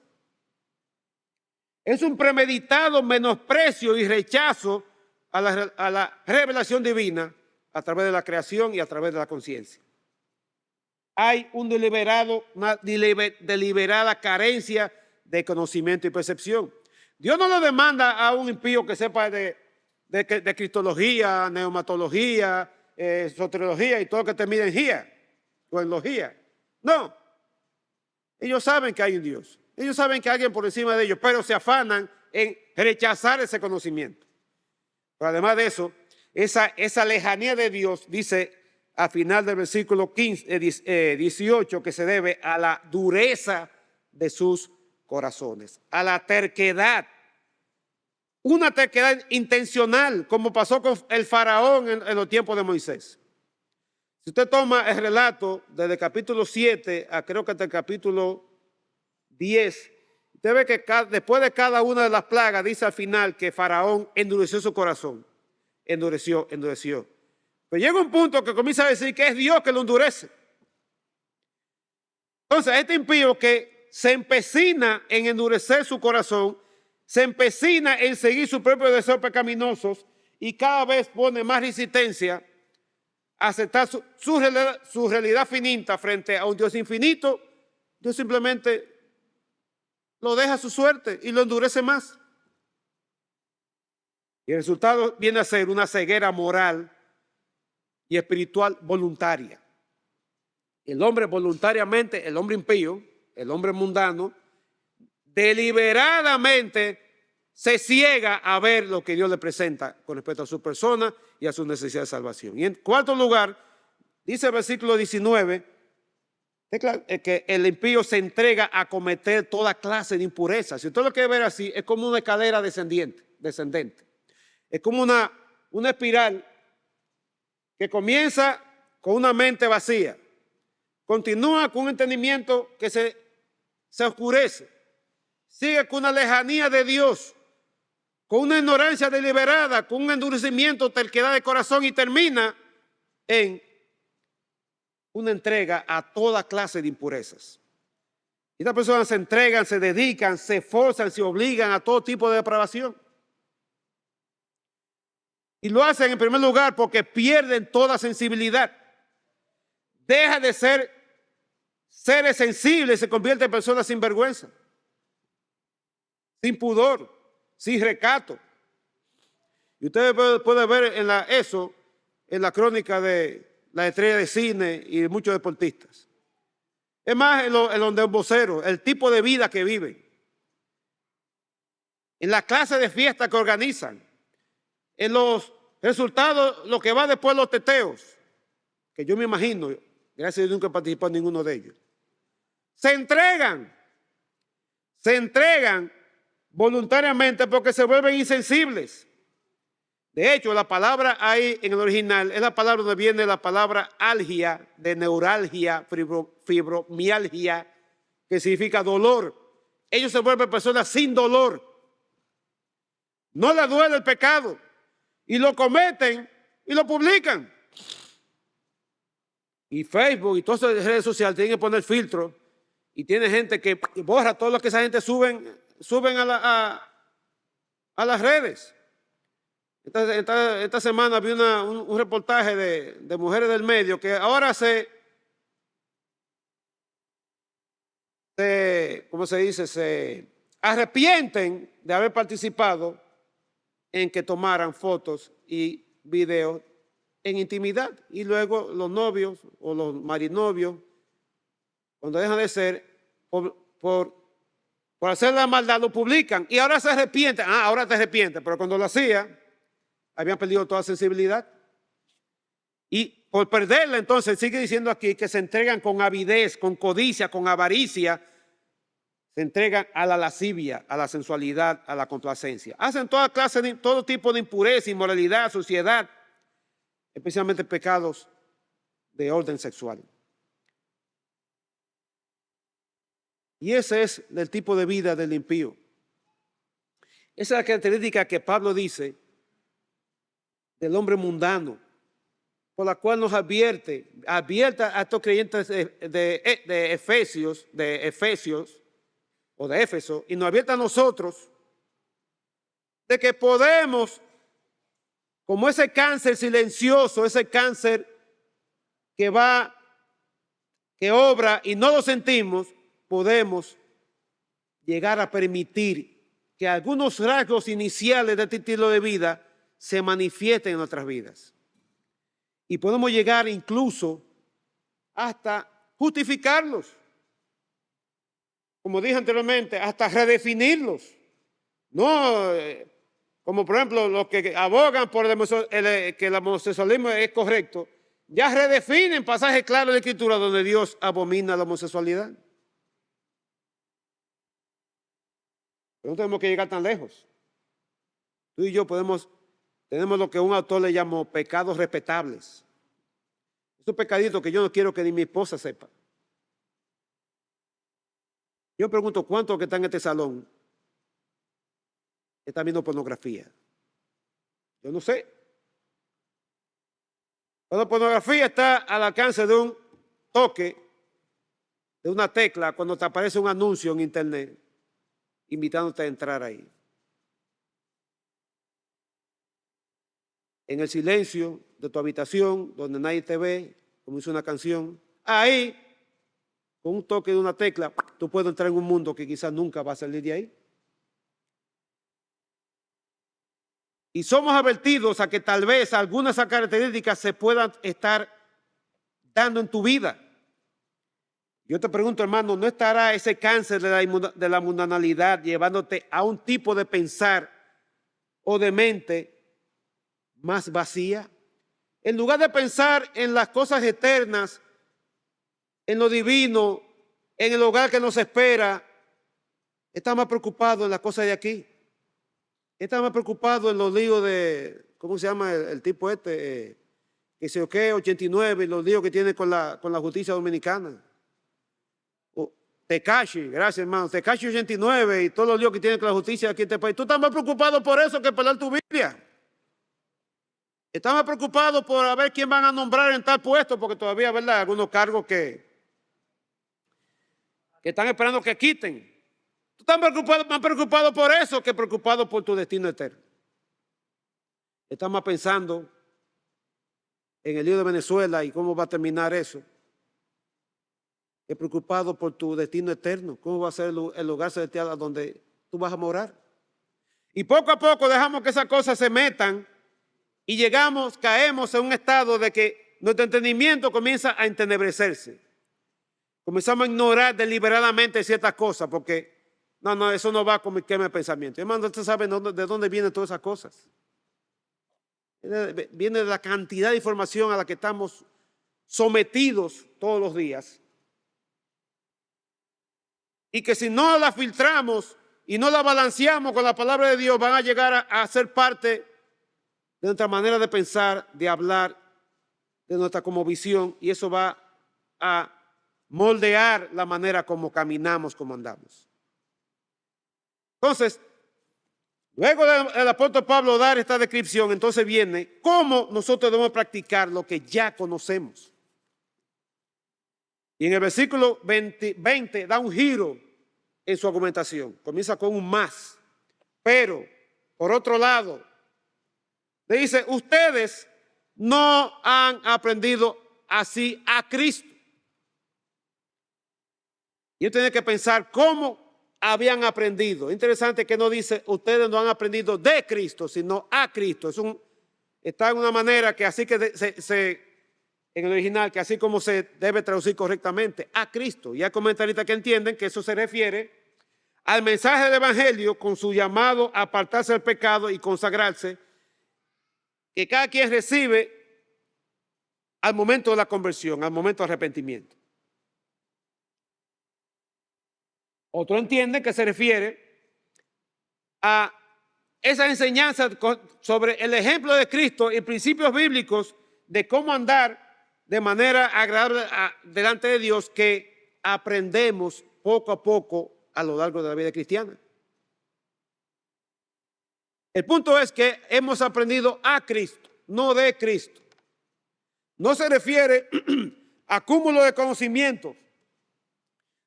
Es un premeditado menosprecio y rechazo a la revelación divina a través de la creación y a través de la conciencia. Hay una deliberada carencia de conocimiento y percepción. Dios no le demanda a un impío que sepa de cristología, neumatología, soteriología y todo lo que termina en gía o en logía. No. Ellos saben que hay un Dios. Ellos saben que hay alguien por encima de ellos, pero se afanan en rechazar ese conocimiento. Pero además de eso, esa lejanía de Dios, dice al final del versículo 18, que se debe a la dureza de sus corazones, a la terquedad. Una terquedad intencional, como pasó con el faraón en los tiempos de Moisés. Si usted toma el relato desde el capítulo 7 a creo que hasta el capítulo 10, usted ve que después de cada una de las plagas, dice al final que Faraón endureció su corazón. Endureció. Pero llega un punto que comienza a decir que es Dios que lo endurece. Entonces, este impío que se empecina en endurecer su corazón, se empecina en seguir sus propios deseos pecaminosos y cada vez pone más resistencia a aceptar su realidad finita frente a un Dios infinito. Dios simplemente lo deja a su suerte y lo endurece más. Y el resultado viene a ser una ceguera moral y espiritual voluntaria. El hombre voluntariamente, el hombre impío, el hombre mundano, deliberadamente se ciega a ver lo que Dios le presenta con respecto a su persona y a su necesidad de salvación. Y en cuarto lugar, dice el versículo 19, que el impío se entrega a cometer toda clase de impureza. Si usted lo quiere ver así, es como una escalera descendente. Es como una espiral que comienza con una mente vacía, continúa con un entendimiento que se oscurece, sigue con una lejanía de Dios, con una ignorancia deliberada, con un endurecimiento, terquedad de corazón y termina en una entrega a toda clase de impurezas. Y estas personas se entregan, se dedican, se esforzan, se obligan a todo tipo de depravación. Y lo hacen en primer lugar porque pierden toda sensibilidad. Deja de ser seres sensibles y se convierte en personas sin vergüenza, sin pudor, sin recato. Y usted puede ver eso en la crónica de la estrella de cine y de muchos deportistas. Es más, en los voceros, el tipo de vida que viven, en la clase de fiesta que organizan, en los resultados, lo que va después de los teteos, que yo me imagino, gracias a Dios nunca he participado en ninguno de ellos. Se entregan voluntariamente porque se vuelven insensibles. De hecho, la palabra ahí en el original es la palabra donde viene la palabra algia, de neuralgia, fibromialgia, que significa dolor. Ellos se vuelven personas sin dolor. No les duele el pecado y lo cometen y lo publican. Y Facebook y todas las redes sociales tienen que poner filtros y tiene gente que borra todo lo que esa gente suben a las redes. Esta semana vi un reportaje de mujeres del medio que ahora ¿cómo se dice? Se arrepienten de haber participado en que tomaran fotos y videos en intimidad. Y luego los novios o los marinovios, cuando dejan de ser, por hacer la maldad, lo publican. Y ahora se arrepienten. Ahora te arrepientes. Pero cuando lo hacía, habían perdido toda sensibilidad. Y por perderla, entonces, sigue diciendo aquí que se entregan con avidez, con codicia, con avaricia. Se entregan a la lascivia, a la sensualidad, a la complacencia. Hacen todo tipo de impureza, inmoralidad, suciedad, especialmente pecados de orden sexual. Y ese es el tipo de vida del impío. Esa es la característica que Pablo dice del hombre mundano, por la cual nos advierte a estos creyentes de Éfeso, y nos advierte a nosotros de que podemos, como ese cáncer silencioso, ese cáncer que obra y no lo sentimos, podemos llegar a permitir que algunos rasgos iniciales de este estilo de vida se manifiesten en nuestras vidas. Y podemos llegar incluso hasta justificarlos. Como dije anteriormente, hasta redefinirlos. No, como por ejemplo los que abogan por que el homosexualismo es correcto, ya redefinen pasajes claros de la Escritura donde Dios abomina la homosexualidad. Pero no tenemos que llegar tan lejos. Tú y yo tenemos lo que un autor le llamó pecados respetables. Esos pecaditos que yo no quiero que ni mi esposa sepa. Yo pregunto, ¿cuántos que están en este salón están viendo pornografía? Yo no sé. La pornografía está al alcance de un toque, de una tecla, cuando te aparece un anuncio en internet invitándote a entrar ahí. En el silencio de tu habitación, donde nadie te ve, como dice una canción, ahí, con un toque de una tecla, tú puedes entrar en un mundo que quizás nunca va a salir de ahí. Y somos advertidos a que tal vez algunas características se puedan estar dando en tu vida. Yo te pregunto, hermano, ¿no estará ese cáncer de la mundanalidad llevándote a un tipo de pensar o de mente más vacía? En lugar de pensar en las cosas eternas, en lo divino, en el hogar que nos espera, estamos más preocupados en las cosas de aquí. Estamos más preocupados en los líos de, ¿cómo se llama el tipo este? Que se oque 89, y los líos que tiene con la justicia dominicana. Tekashi, gracias hermano, Tekashi 89 y todos los líos que tiene con la justicia aquí en este país. Tú estás más preocupado por eso que por leer tu Biblia. Estás más preocupado por ver quién van a nombrar en tal puesto, porque todavía, ¿verdad?, algunos cargos que están esperando que quiten. Tú estás más preocupado por eso que preocupado por tu destino eterno. Estás más pensando en el lío de Venezuela y cómo va a terminar eso, que preocupado por tu destino eterno, cómo va a ser el lugar celestial a donde tú vas a morar. Y poco a poco dejamos que esas cosas se metan y caemos en un estado de que nuestro entendimiento comienza a entenebrecerse. comenzamos a ignorar deliberadamente ciertas cosas porque no, eso no va con mi esquema de pensamiento. Hermano, usted sabe de dónde vienen todas esas cosas. Viene de la cantidad de información a la que estamos sometidos todos los días. Y que si no la filtramos y no la balanceamos con la palabra de Dios, van a llegar a ser parte de nuestra manera de pensar, de hablar, de nuestra cosmovisión, y eso va a moldear la manera como caminamos, como andamos. Entonces, luego del apóstol Pablo dar esta descripción, entonces viene cómo nosotros debemos practicar lo que ya conocemos. Y en el versículo 20 da un giro en su argumentación. Comienza con un más. Pero, por otro lado, le dice, ustedes no han aprendido así a Cristo. Y yo tenía que pensar cómo habían aprendido. Es interesante que no dice, ustedes no han aprendido de Cristo, sino a Cristo. Está en una manera que así que en el original, que así como se debe traducir correctamente, a Cristo. Y hay comentaristas que entienden que eso se refiere al mensaje del Evangelio con su llamado a apartarse del pecado y consagrarse, que cada quien recibe al momento de la conversión, al momento del arrepentimiento. Otro entiende que se refiere a esa enseñanza sobre el ejemplo de Cristo y principios bíblicos de cómo andar de manera agradable delante de Dios, que aprendemos poco a poco a lo largo de la vida cristiana. El punto es que hemos aprendido a Cristo, no de Cristo. No se refiere a cúmulo de conocimientos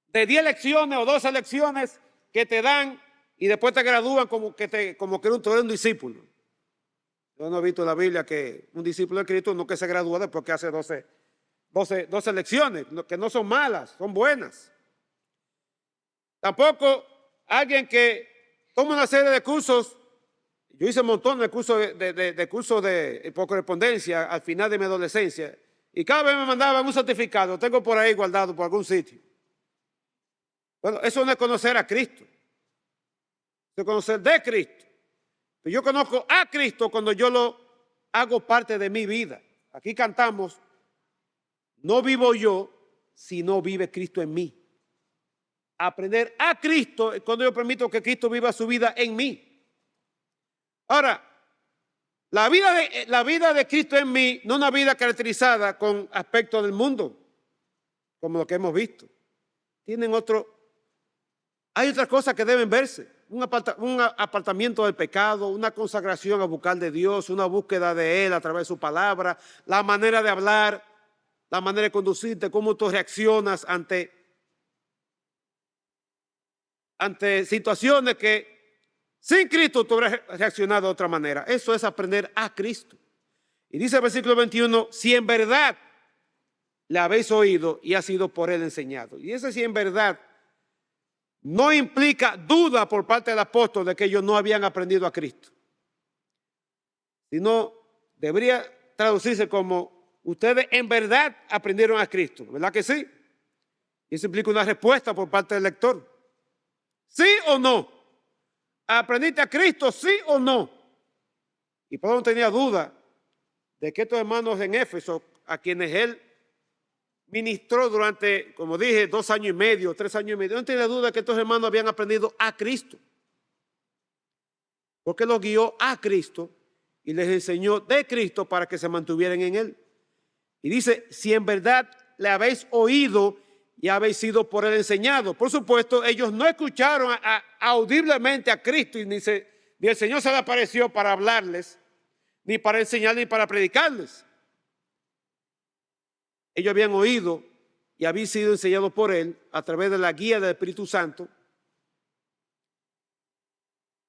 de 10 lecciones o 12 lecciones que te dan y después te gradúan como que eres un discípulo. Yo no he visto en la Biblia que un discípulo de Cristo no que se gradúa después que hace 12 lecciones, que no son malas, son buenas. Tampoco alguien que toma una serie de cursos. Yo hice un montón de cursos por correspondencia al final de mi adolescencia, y cada vez me mandaban un certificado, tengo por ahí guardado por algún sitio. Bueno, eso no es conocer a Cristo, es conocer de Cristo. Yo conozco a Cristo cuando yo lo hago parte de mi vida. Aquí cantamos, no vivo yo, sino vive Cristo en mí. Aprender a Cristo es cuando yo permito que Cristo viva su vida en mí. Ahora, la vida de Cristo en mí no es una vida caracterizada con aspectos del mundo, como lo que hemos visto. Hay otras cosas que deben verse. Un apartamiento del pecado, una consagración a buscar de Dios, una búsqueda de Él a través de su palabra, la manera de hablar, la manera de conducirte, cómo tú reaccionas ante situaciones que sin Cristo tú habrías reaccionado de otra manera. Eso es aprender a Cristo. Y dice el versículo 21, si en verdad le habéis oído y ha sido por Él enseñado. Y ese si en verdad no implica duda por parte del apóstol de que ellos no habían aprendido a Cristo, sino debería traducirse como ustedes en verdad aprendieron a Cristo, ¿verdad que sí? Y eso implica una respuesta por parte del lector. ¿Sí o no? ¿Aprendiste a Cristo, sí o no? Y Pablo no tenía duda de que estos hermanos en Éfeso, a quienes él ministró durante, como dije, 2 años y medio, 3 años y medio, no tenía duda de que estos hermanos habían aprendido a Cristo, porque los guió a Cristo y les enseñó de Cristo para que se mantuvieran en Él. Y dice, si en verdad le habéis oído y habéis sido por Él enseñado. Por supuesto, ellos no escucharon audiblemente a Cristo y ni el Señor se le apareció para hablarles, ni para enseñarles, ni para predicarles. Ellos habían oído y habían sido enseñados por Él a través de la guía del Espíritu Santo,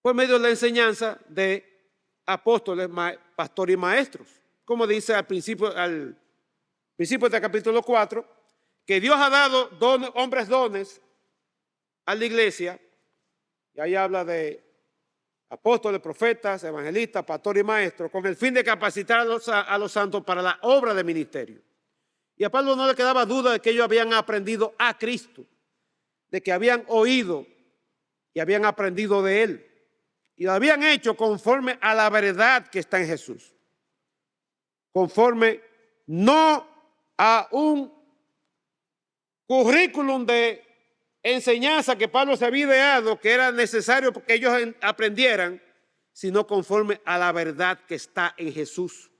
por medio de la enseñanza de apóstoles, pastores y maestros. Como dice al principio del capítulo 4, que Dios ha dado hombres dones a la iglesia, y ahí habla de apóstoles, profetas, evangelistas, pastores y maestros, con el fin de capacitar a los santos para la obra del ministerio. Y a Pablo no le quedaba duda de que ellos habían aprendido a Cristo, de que habían oído y habían aprendido de Él. Y lo habían hecho conforme a la verdad que está en Jesús. Conforme no a un currículum de enseñanza que Pablo se había ideado que era necesario que ellos aprendieran, sino conforme a la verdad que está en Jesús.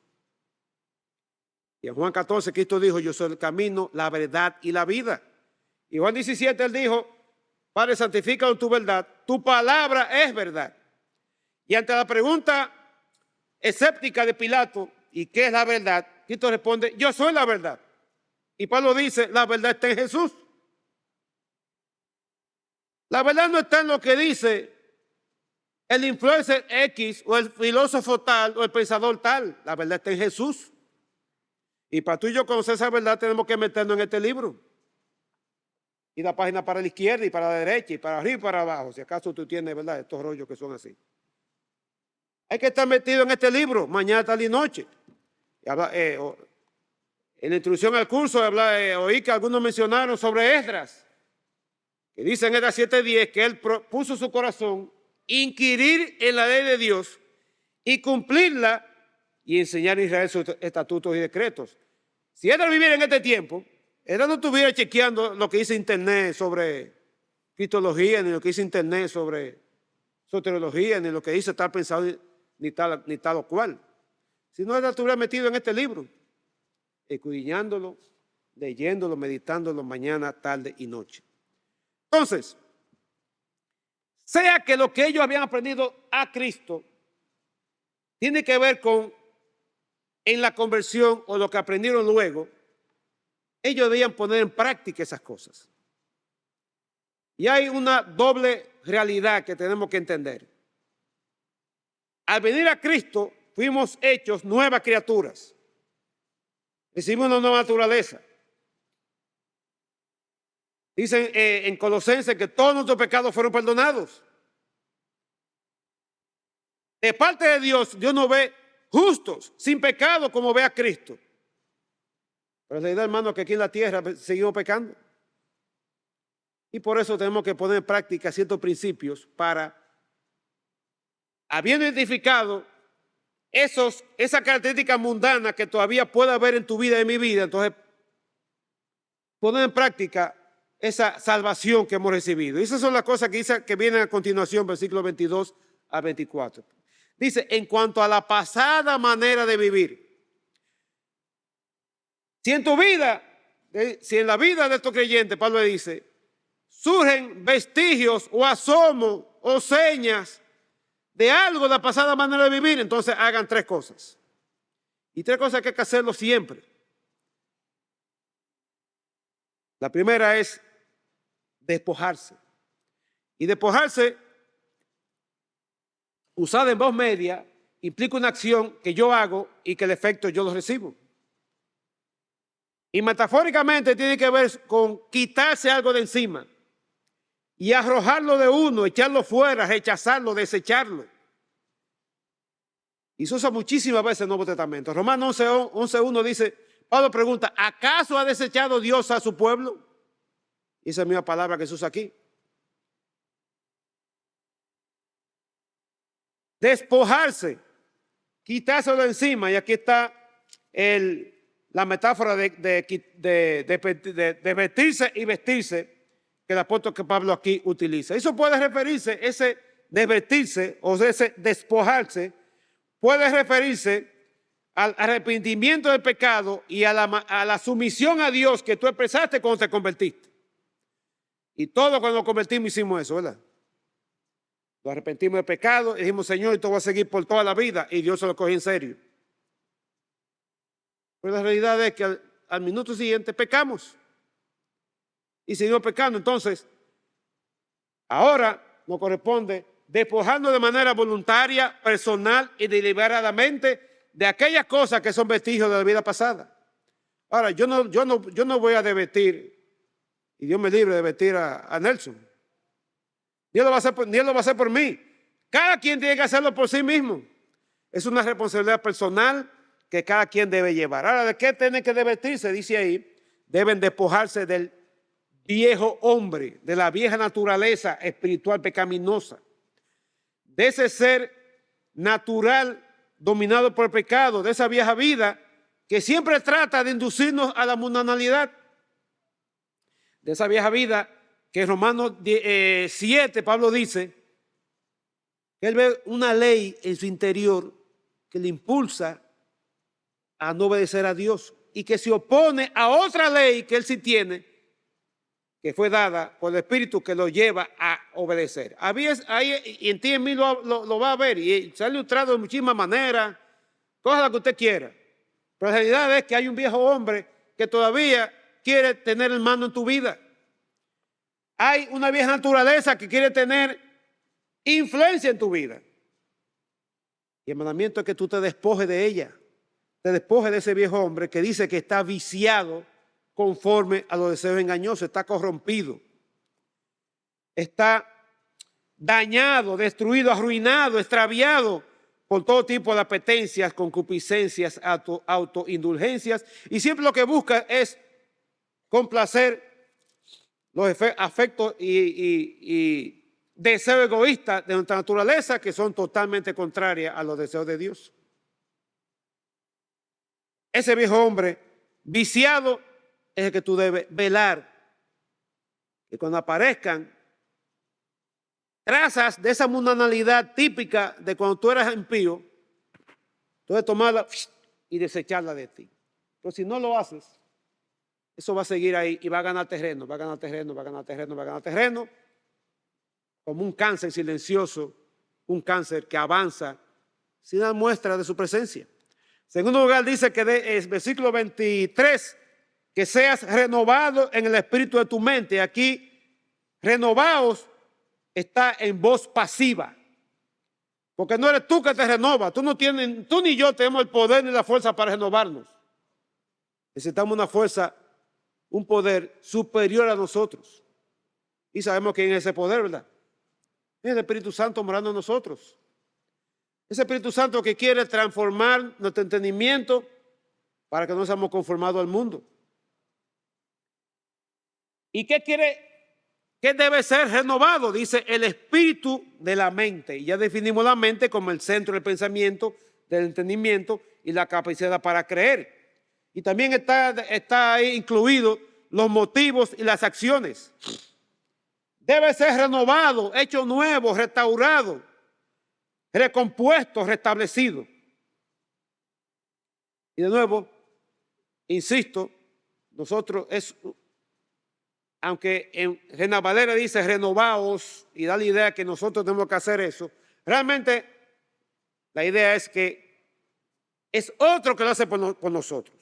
Y en Juan 14 Cristo dijo, yo soy el camino, la verdad y la vida. Y Juan 17 él dijo, Padre, santifícalo en tu verdad, tu palabra es verdad. Y ante la pregunta escéptica de Pilato, ¿y qué es la verdad? Cristo responde, yo soy la verdad. Y Pablo dice, la verdad está en Jesús. La verdad no está en lo que dice el influencer X o el filósofo tal o el pensador tal. La verdad está en Jesús. Y para tú y yo conocer esa verdad tenemos que meternos en este libro. Y la página para la izquierda y para la derecha y para arriba y para abajo. Si acaso tú tienes, ¿verdad?, estos rollos que son así. Hay que estar metido en este libro mañana, tarde y noche. Y habla, en la introducción al curso oí que algunos mencionaron sobre Esdras, que dice en Esdras 7:10 que él puso su corazón inquirir en la ley de Dios y cumplirla y enseñar a Israel sus estatutos y decretos. Si Esdras viviera en este tiempo, Esdras no estuviera chequeando lo que dice Internet sobre cristología, ni lo que dice Internet sobre soteriología, ni lo que dice tal pensador, ni tal o cual. Si no, Esdras estuviera metido en este libro, escudriñándolo, leyéndolo, meditándolo mañana, tarde y noche. Entonces, sea que lo que ellos habían aprendido a Cristo tiene que ver con en la conversión o lo que aprendieron luego, ellos debían poner en práctica esas cosas. Y hay una doble realidad que tenemos que entender. Al venir a Cristo, fuimos hechos nuevas criaturas. Recibimos una nueva naturaleza. Dicen en Colosenses que todos nuestros pecados fueron perdonados. De parte de Dios, Dios nos ve justos, sin pecado, como ve a Cristo. Pero la realidad, hermano, que aquí en la tierra seguimos pecando. Y por eso tenemos que poner en práctica ciertos principios para, habiendo identificado esa característica mundana que todavía puede haber en tu vida y en mi vida, entonces poner en práctica esa salvación que hemos recibido. Y esas son las cosas que vienen a continuación, versículos 22 a 24. Dice, en cuanto a la pasada manera de vivir, si en la vida de estos creyentes, Pablo le dice, surgen vestigios o asomos o señas de algo de la pasada manera de vivir, entonces hagan tres cosas. Y tres cosas que hay que hacerlo siempre. La primera es despojarse. Y despojarse, usada en voz media, implica una acción que yo hago y que el efecto yo lo recibo. Y metafóricamente tiene que ver con quitarse algo de encima y arrojarlo de uno, echarlo fuera, rechazarlo, desecharlo. Y eso usa muchísimas veces en el Nuevo Testamento. Romanos 11:1 dice, Pablo pregunta, ¿acaso ha desechado Dios a su pueblo? Y esa es la misma palabra que se usa aquí. Despojarse, quitárselo de encima. Y aquí está la metáfora de vestirse y vestirse que el apóstol que Pablo aquí utiliza. Eso puede referirse, ese desvestirse o ese despojarse, puede referirse al arrepentimiento del pecado y a la sumisión a Dios que tú expresaste cuando te convertiste. Y todos cuando nos convertimos hicimos eso, ¿verdad? Nos arrepentimos del pecado y dijimos, Señor, esto va a seguir por toda la vida, y Dios se lo cogió en serio. Pero la realidad es que al minuto siguiente pecamos y seguimos pecando. Entonces, ahora nos corresponde despojarnos de manera voluntaria, personal y deliberadamente de aquellas cosas que son vestigios de la vida pasada. Ahora, yo no voy a desvestir, y Dios me libre de vestir a Nelson. Dios lo va a hacer por mí. Cada quien tiene que hacerlo por sí mismo. Es una responsabilidad personal que cada quien debe llevar. Ahora, ¿de qué tienen que vestirse? Dice ahí, deben despojarse del viejo hombre, de la vieja naturaleza espiritual pecaminosa, de ese ser natural dominado por el pecado, de esa vieja vida que siempre trata de inducirnos a la mundanalidad, de esa vieja vida que en Romanos 7 Pablo dice que él ve una ley en su interior que le impulsa a no obedecer a Dios y que se opone a otra ley que él sí tiene, que fue dada por el Espíritu, que lo lleva a obedecer. Ahí, y en ti y en mí lo va a ver, y se ha ilustrado de muchísimas maneras, todas las que usted quiera. Pero la realidad es que hay un viejo hombre que todavía quiere tener el mando en tu vida. Hay una vieja naturaleza que quiere tener influencia en tu vida. Y el mandamiento es que tú te despojes de ella, te despojes de ese viejo hombre que dice que está viciado conforme a los deseos engañosos, está corrompido, está dañado, destruido, arruinado, extraviado por todo tipo de apetencias, concupiscencias, autoindulgencias, y siempre lo que busca es complacer los afectos y deseos egoístas de nuestra naturaleza, que son totalmente contrarias a los deseos de Dios. Ese viejo hombre viciado es el que tú debes velar, que cuando aparezcan trazas de esa mundanalidad típica de cuando tú eras impío, tú debes tomarla y desecharla de ti. Pero si no lo haces, eso va a seguir ahí y va a ganar terreno, va a ganar terreno, va a ganar terreno, va a ganar terreno, como un cáncer silencioso, un cáncer que avanza sin dar muestra de su presencia. En segundo lugar, dice que versículo 23, que seas renovado en el espíritu de tu mente. Aquí, renovaos está en voz pasiva, porque no eres tú que te renovas. Tú ni yo tenemos el poder ni la fuerza para renovarnos. Necesitamos una fuerza, un poder superior a nosotros. Y sabemos quién es ese poder, ¿verdad? Es el Espíritu Santo morando en nosotros. Ese Espíritu Santo que quiere transformar nuestro entendimiento para que no seamos conformados al mundo. ¿Y qué quiere? ¿Qué debe ser renovado? Dice el espíritu de la mente. Y ya definimos la mente como el centro del pensamiento, del entendimiento y la capacidad para creer. Y también está ahí incluido los motivos y las acciones. Debe ser renovado, hecho nuevo, restaurado, recompuesto, restablecido. Y de nuevo, insisto, nosotros aunque en Reina Valera dice renovaos y da la idea que nosotros tenemos que hacer eso, realmente la idea es que es otro que lo hace por nosotros.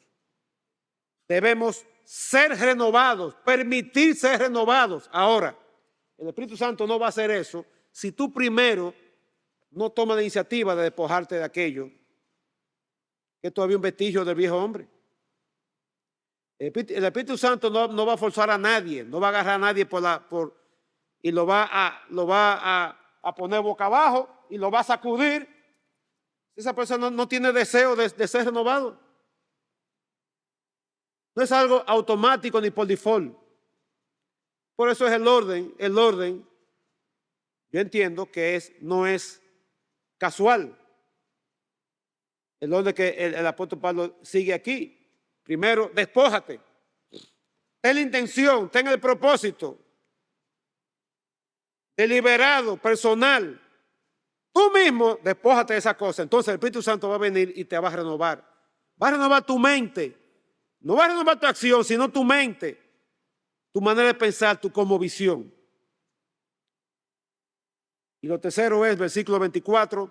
Debemos ser renovados, permitir ser renovados. Ahora, el Espíritu Santo no va a hacer eso si tú primero no tomas la iniciativa de despojarte de aquello que es todavía un vestigio del viejo hombre. El Espíritu Santo no va a forzar a nadie, no va a agarrar a nadie y lo va a poner boca abajo y lo va a sacudir. Esa persona no tiene deseo de ser renovado. No es algo automático ni por default. Por eso es el orden. El orden, yo entiendo que no es casual. El orden que el apóstol Pablo sigue aquí. Primero, despójate. Ten la intención, ten el propósito. Deliberado, personal. Tú mismo despójate de esa cosa. Entonces el Espíritu Santo va a venir y te va a renovar. Va a renovar tu mente. No va a renovar tu acción, sino tu mente. Tu manera de pensar, tu cosmovisión. Y lo tercero es, versículo 24.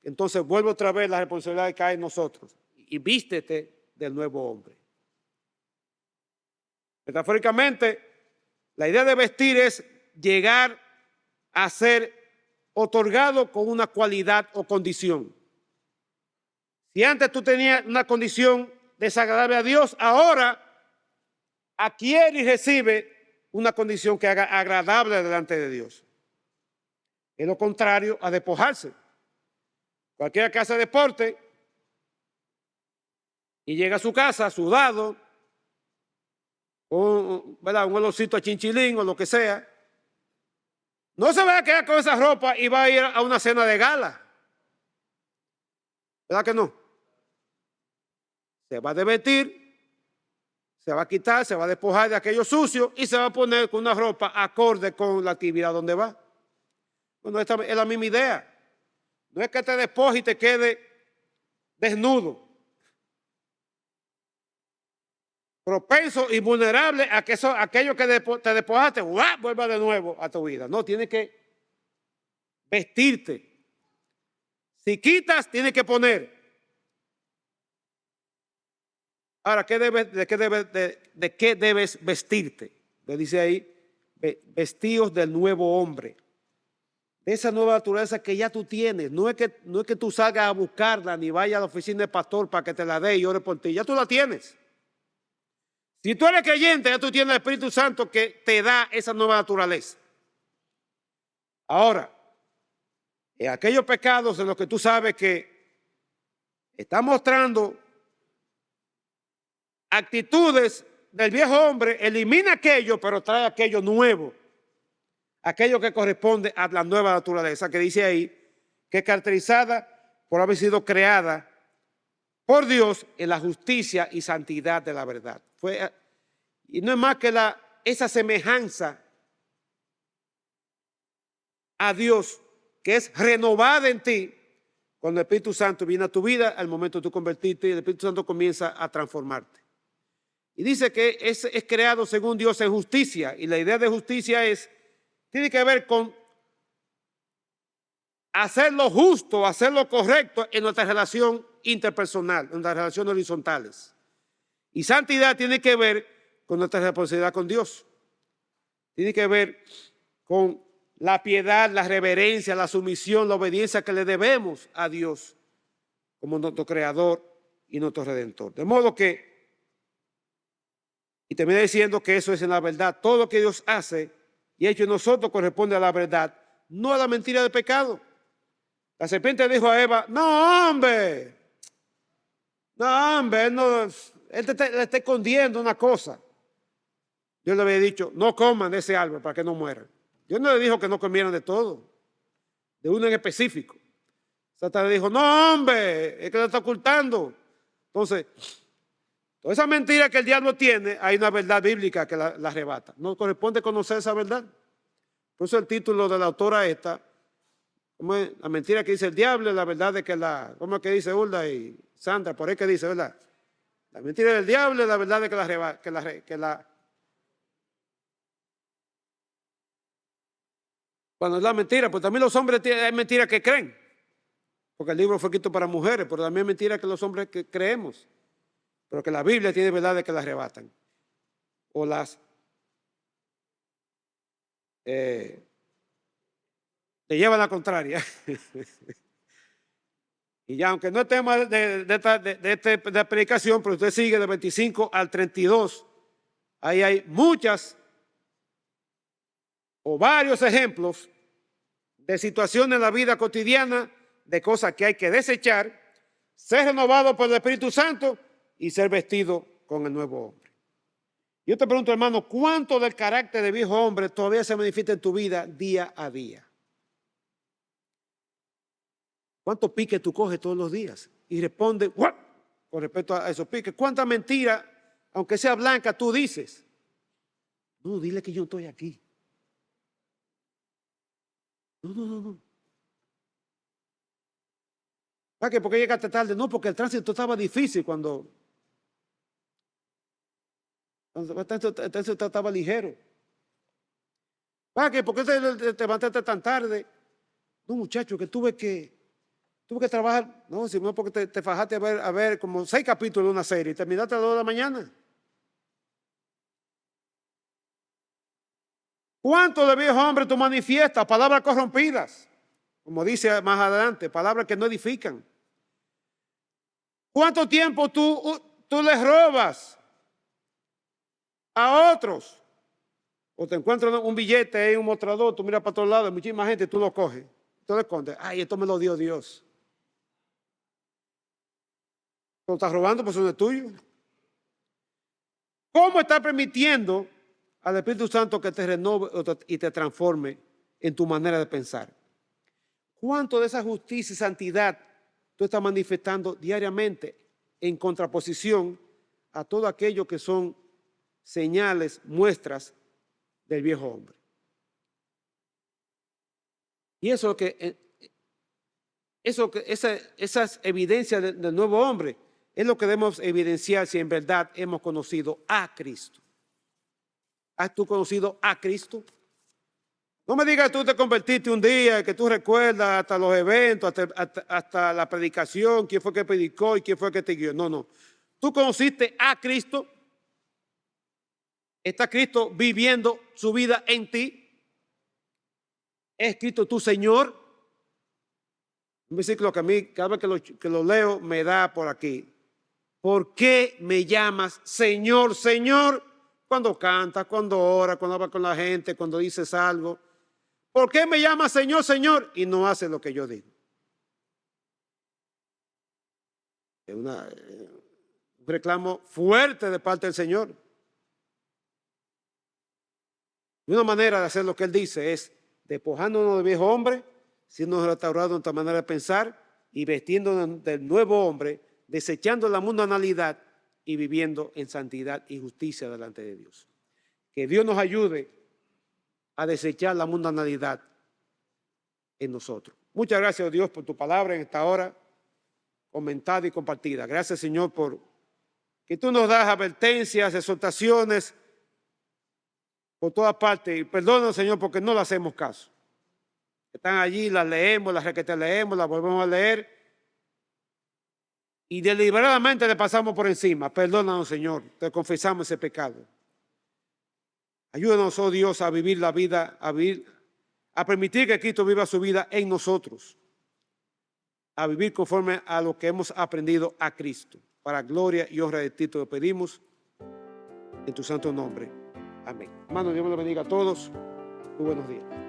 Entonces vuelve otra vez la responsabilidad que cae en nosotros. Y vístete del nuevo hombre. Metafóricamente, la idea de vestir es llegar a ser otorgado con una cualidad o condición. Si antes tú tenías una condición desagradable a Dios, ahora adquiere y recibe una condición que haga agradable delante de Dios. Es lo contrario a despojarse. Cualquiera que hace deporte y llega a su casa sudado, ¿verdad? Un olorcito a chinchilín o lo que sea, no se va a quedar con esa ropa y va a ir a una cena de gala. ¿Verdad que no? Se va a desvestir, se va a quitar, se va a despojar de aquello sucio y se va a poner con una ropa acorde con la actividad donde va. Bueno, esta es la misma idea. No es que te despojes y te quede desnudo, propenso y vulnerable a que aquello que te despojaste, ¡guau!, vuelva de nuevo a tu vida. No, tienes que vestirte. Si quitas, tienes que poner. Ahora, ¿de qué debes vestirte? Le dice ahí, vestidos del nuevo hombre. De esa nueva naturaleza que ya tú tienes. No es que tú salgas a buscarla ni vayas a la oficina del pastor para que te la dé y ore por ti. Ya tú la tienes. Si tú eres creyente, ya tú tienes el Espíritu Santo que te da esa nueva naturaleza. Ahora, en aquellos pecados en los que tú sabes que está mostrando actitudes del viejo hombre, elimina aquello, pero trae aquello nuevo. Aquello que corresponde a la nueva naturaleza, que dice ahí, que es caracterizada por haber sido creada por Dios en la justicia y santidad de la verdad. Y no es más que esa semejanza a Dios que es renovada en ti cuando el Espíritu Santo viene a tu vida al momento de tú convertirte y el Espíritu Santo comienza a transformarte. Y dice que es creado según Dios en justicia, y la idea de justicia tiene que ver con hacer lo justo, hacer lo correcto en nuestra relación interpersonal, en nuestras relaciones horizontales. Y santidad tiene que ver con nuestra responsabilidad con Dios. Tiene que ver con la piedad, la reverencia, la sumisión, la obediencia que le debemos a Dios como nuestro creador y nuestro redentor. De modo que, y termina diciendo que eso es en la verdad, todo lo que Dios hace y hecho en nosotros corresponde a la verdad, no a la mentira del pecado. La serpiente dijo a Eva, no, hombre, no, él le está escondiendo una cosa. Dios le había dicho, no coman de ese árbol para que no mueran. Dios no le dijo que no comieran de todo, de uno en específico. Satanás dijo, no, hombre, es que lo está ocultando. Entonces, toda esa mentira que el diablo tiene, hay una verdad bíblica que la arrebata. No corresponde conocer esa verdad. Por eso el título de la autora ¿cómo es? La mentira que dice el diablo, la verdad de que ¿cómo es que dice Hulda y Sandra? Por ahí que dice, ¿verdad? La mentira del diablo es la verdad de cuando es la mentira, pues también los hombres hay mentiras que creen. Porque el libro fue escrito para mujeres, pero también es mentira que los hombres que creemos. Pero que la Biblia tiene verdades que las arrebatan. O le llevan la contraria. Y ya, aunque no es tema de esta predicación, pero usted sigue del 25 al 32, ahí hay muchas o varios ejemplos de situaciones en la vida cotidiana, de cosas que hay que desechar, ser renovado por el Espíritu Santo y ser vestido con el nuevo hombre. Yo te pregunto, hermano, ¿cuánto del carácter de viejo hombre todavía se manifiesta en tu vida día a día? ¿Cuántos piques tú coges todos los días? Y responde, ¡guau!, con respecto a esos piques. ¿Cuánta mentira, aunque sea blanca, tú dices? No, dile que yo estoy aquí. No. ¿Para qué? ¿Por qué llegaste tarde? No, porque el tránsito estaba difícil cuando el tránsito estaba ligero. ¿Para qué? ¿Por qué te levantaste tan tarde? No, muchacho, que tuve que trabajar. No, sino porque te fajaste a ver como 6 capítulos de una serie y terminaste a las 2 de la mañana. ¿Cuánto de viejo hombre tú manifiestas? Palabras corrompidas, como dice más adelante, palabras que no edifican. ¿Cuánto tiempo tú les robas a otros? O te encuentras un billete en un mostrador, tú miras para todos lados, muchísima gente, tú lo coges, tú lo escondes. Ay, esto me lo dio Dios. Lo estás robando, pues eso no es tuyo. ¿Cómo estás permitiendo al Espíritu Santo que te renove y te transforme en tu manera de pensar? ¿Cuánto de esa justicia y santidad tú estás manifestando diariamente en contraposición a todo aquello que son señales, muestras del viejo hombre? Y eso que esas evidencias del nuevo hombre es lo que debemos evidenciar si en verdad hemos conocido a Cristo. ¿Has tú conocido a Cristo? No me digas que tú te convertiste un día, que tú recuerdas hasta los eventos, hasta la predicación, quién fue que predicó y quién fue que te guió. No, no. Tú conociste a Cristo. ¿Está Cristo viviendo su vida en ti? ¿Es Cristo tu Señor? Un versículo que a mí, cada vez que lo leo, me da por aquí. ¿Por qué me llamas Señor, Señor? Cuando cantas, cuando oras, cuando hablas con la gente, cuando dices algo. ¿Por qué me llamas Señor, Señor? Y no haces lo que yo digo. Es un reclamo fuerte de parte del Señor. Y una manera de hacer lo que Él dice es despojándonos del viejo hombre, siendo restaurados en nuestra manera de pensar y vestiéndonos del nuevo hombre, desechando la mundanalidad y viviendo en santidad y justicia delante de Dios. Que Dios nos ayude a desechar la mundanalidad en nosotros. Muchas gracias, Dios, por tu palabra en esta hora, comentada y compartida. Gracias, Señor, por que tú nos das advertencias, exhortaciones por todas partes. Y perdónanos, Señor, porque no le hacemos caso. Están allí, las leemos, las leemos, las volvemos a leer y deliberadamente le pasamos por encima. Perdónanos, Señor, te confesamos ese pecado. Ayúdanos, oh Dios, a vivir la vida, a permitir que Cristo viva su vida en nosotros, a vivir conforme a lo que hemos aprendido a Cristo. Para gloria y honra de ti te lo pedimos en tu santo nombre. Amén. Hermano, Dios me lo bendiga a todos. Muy buenos días.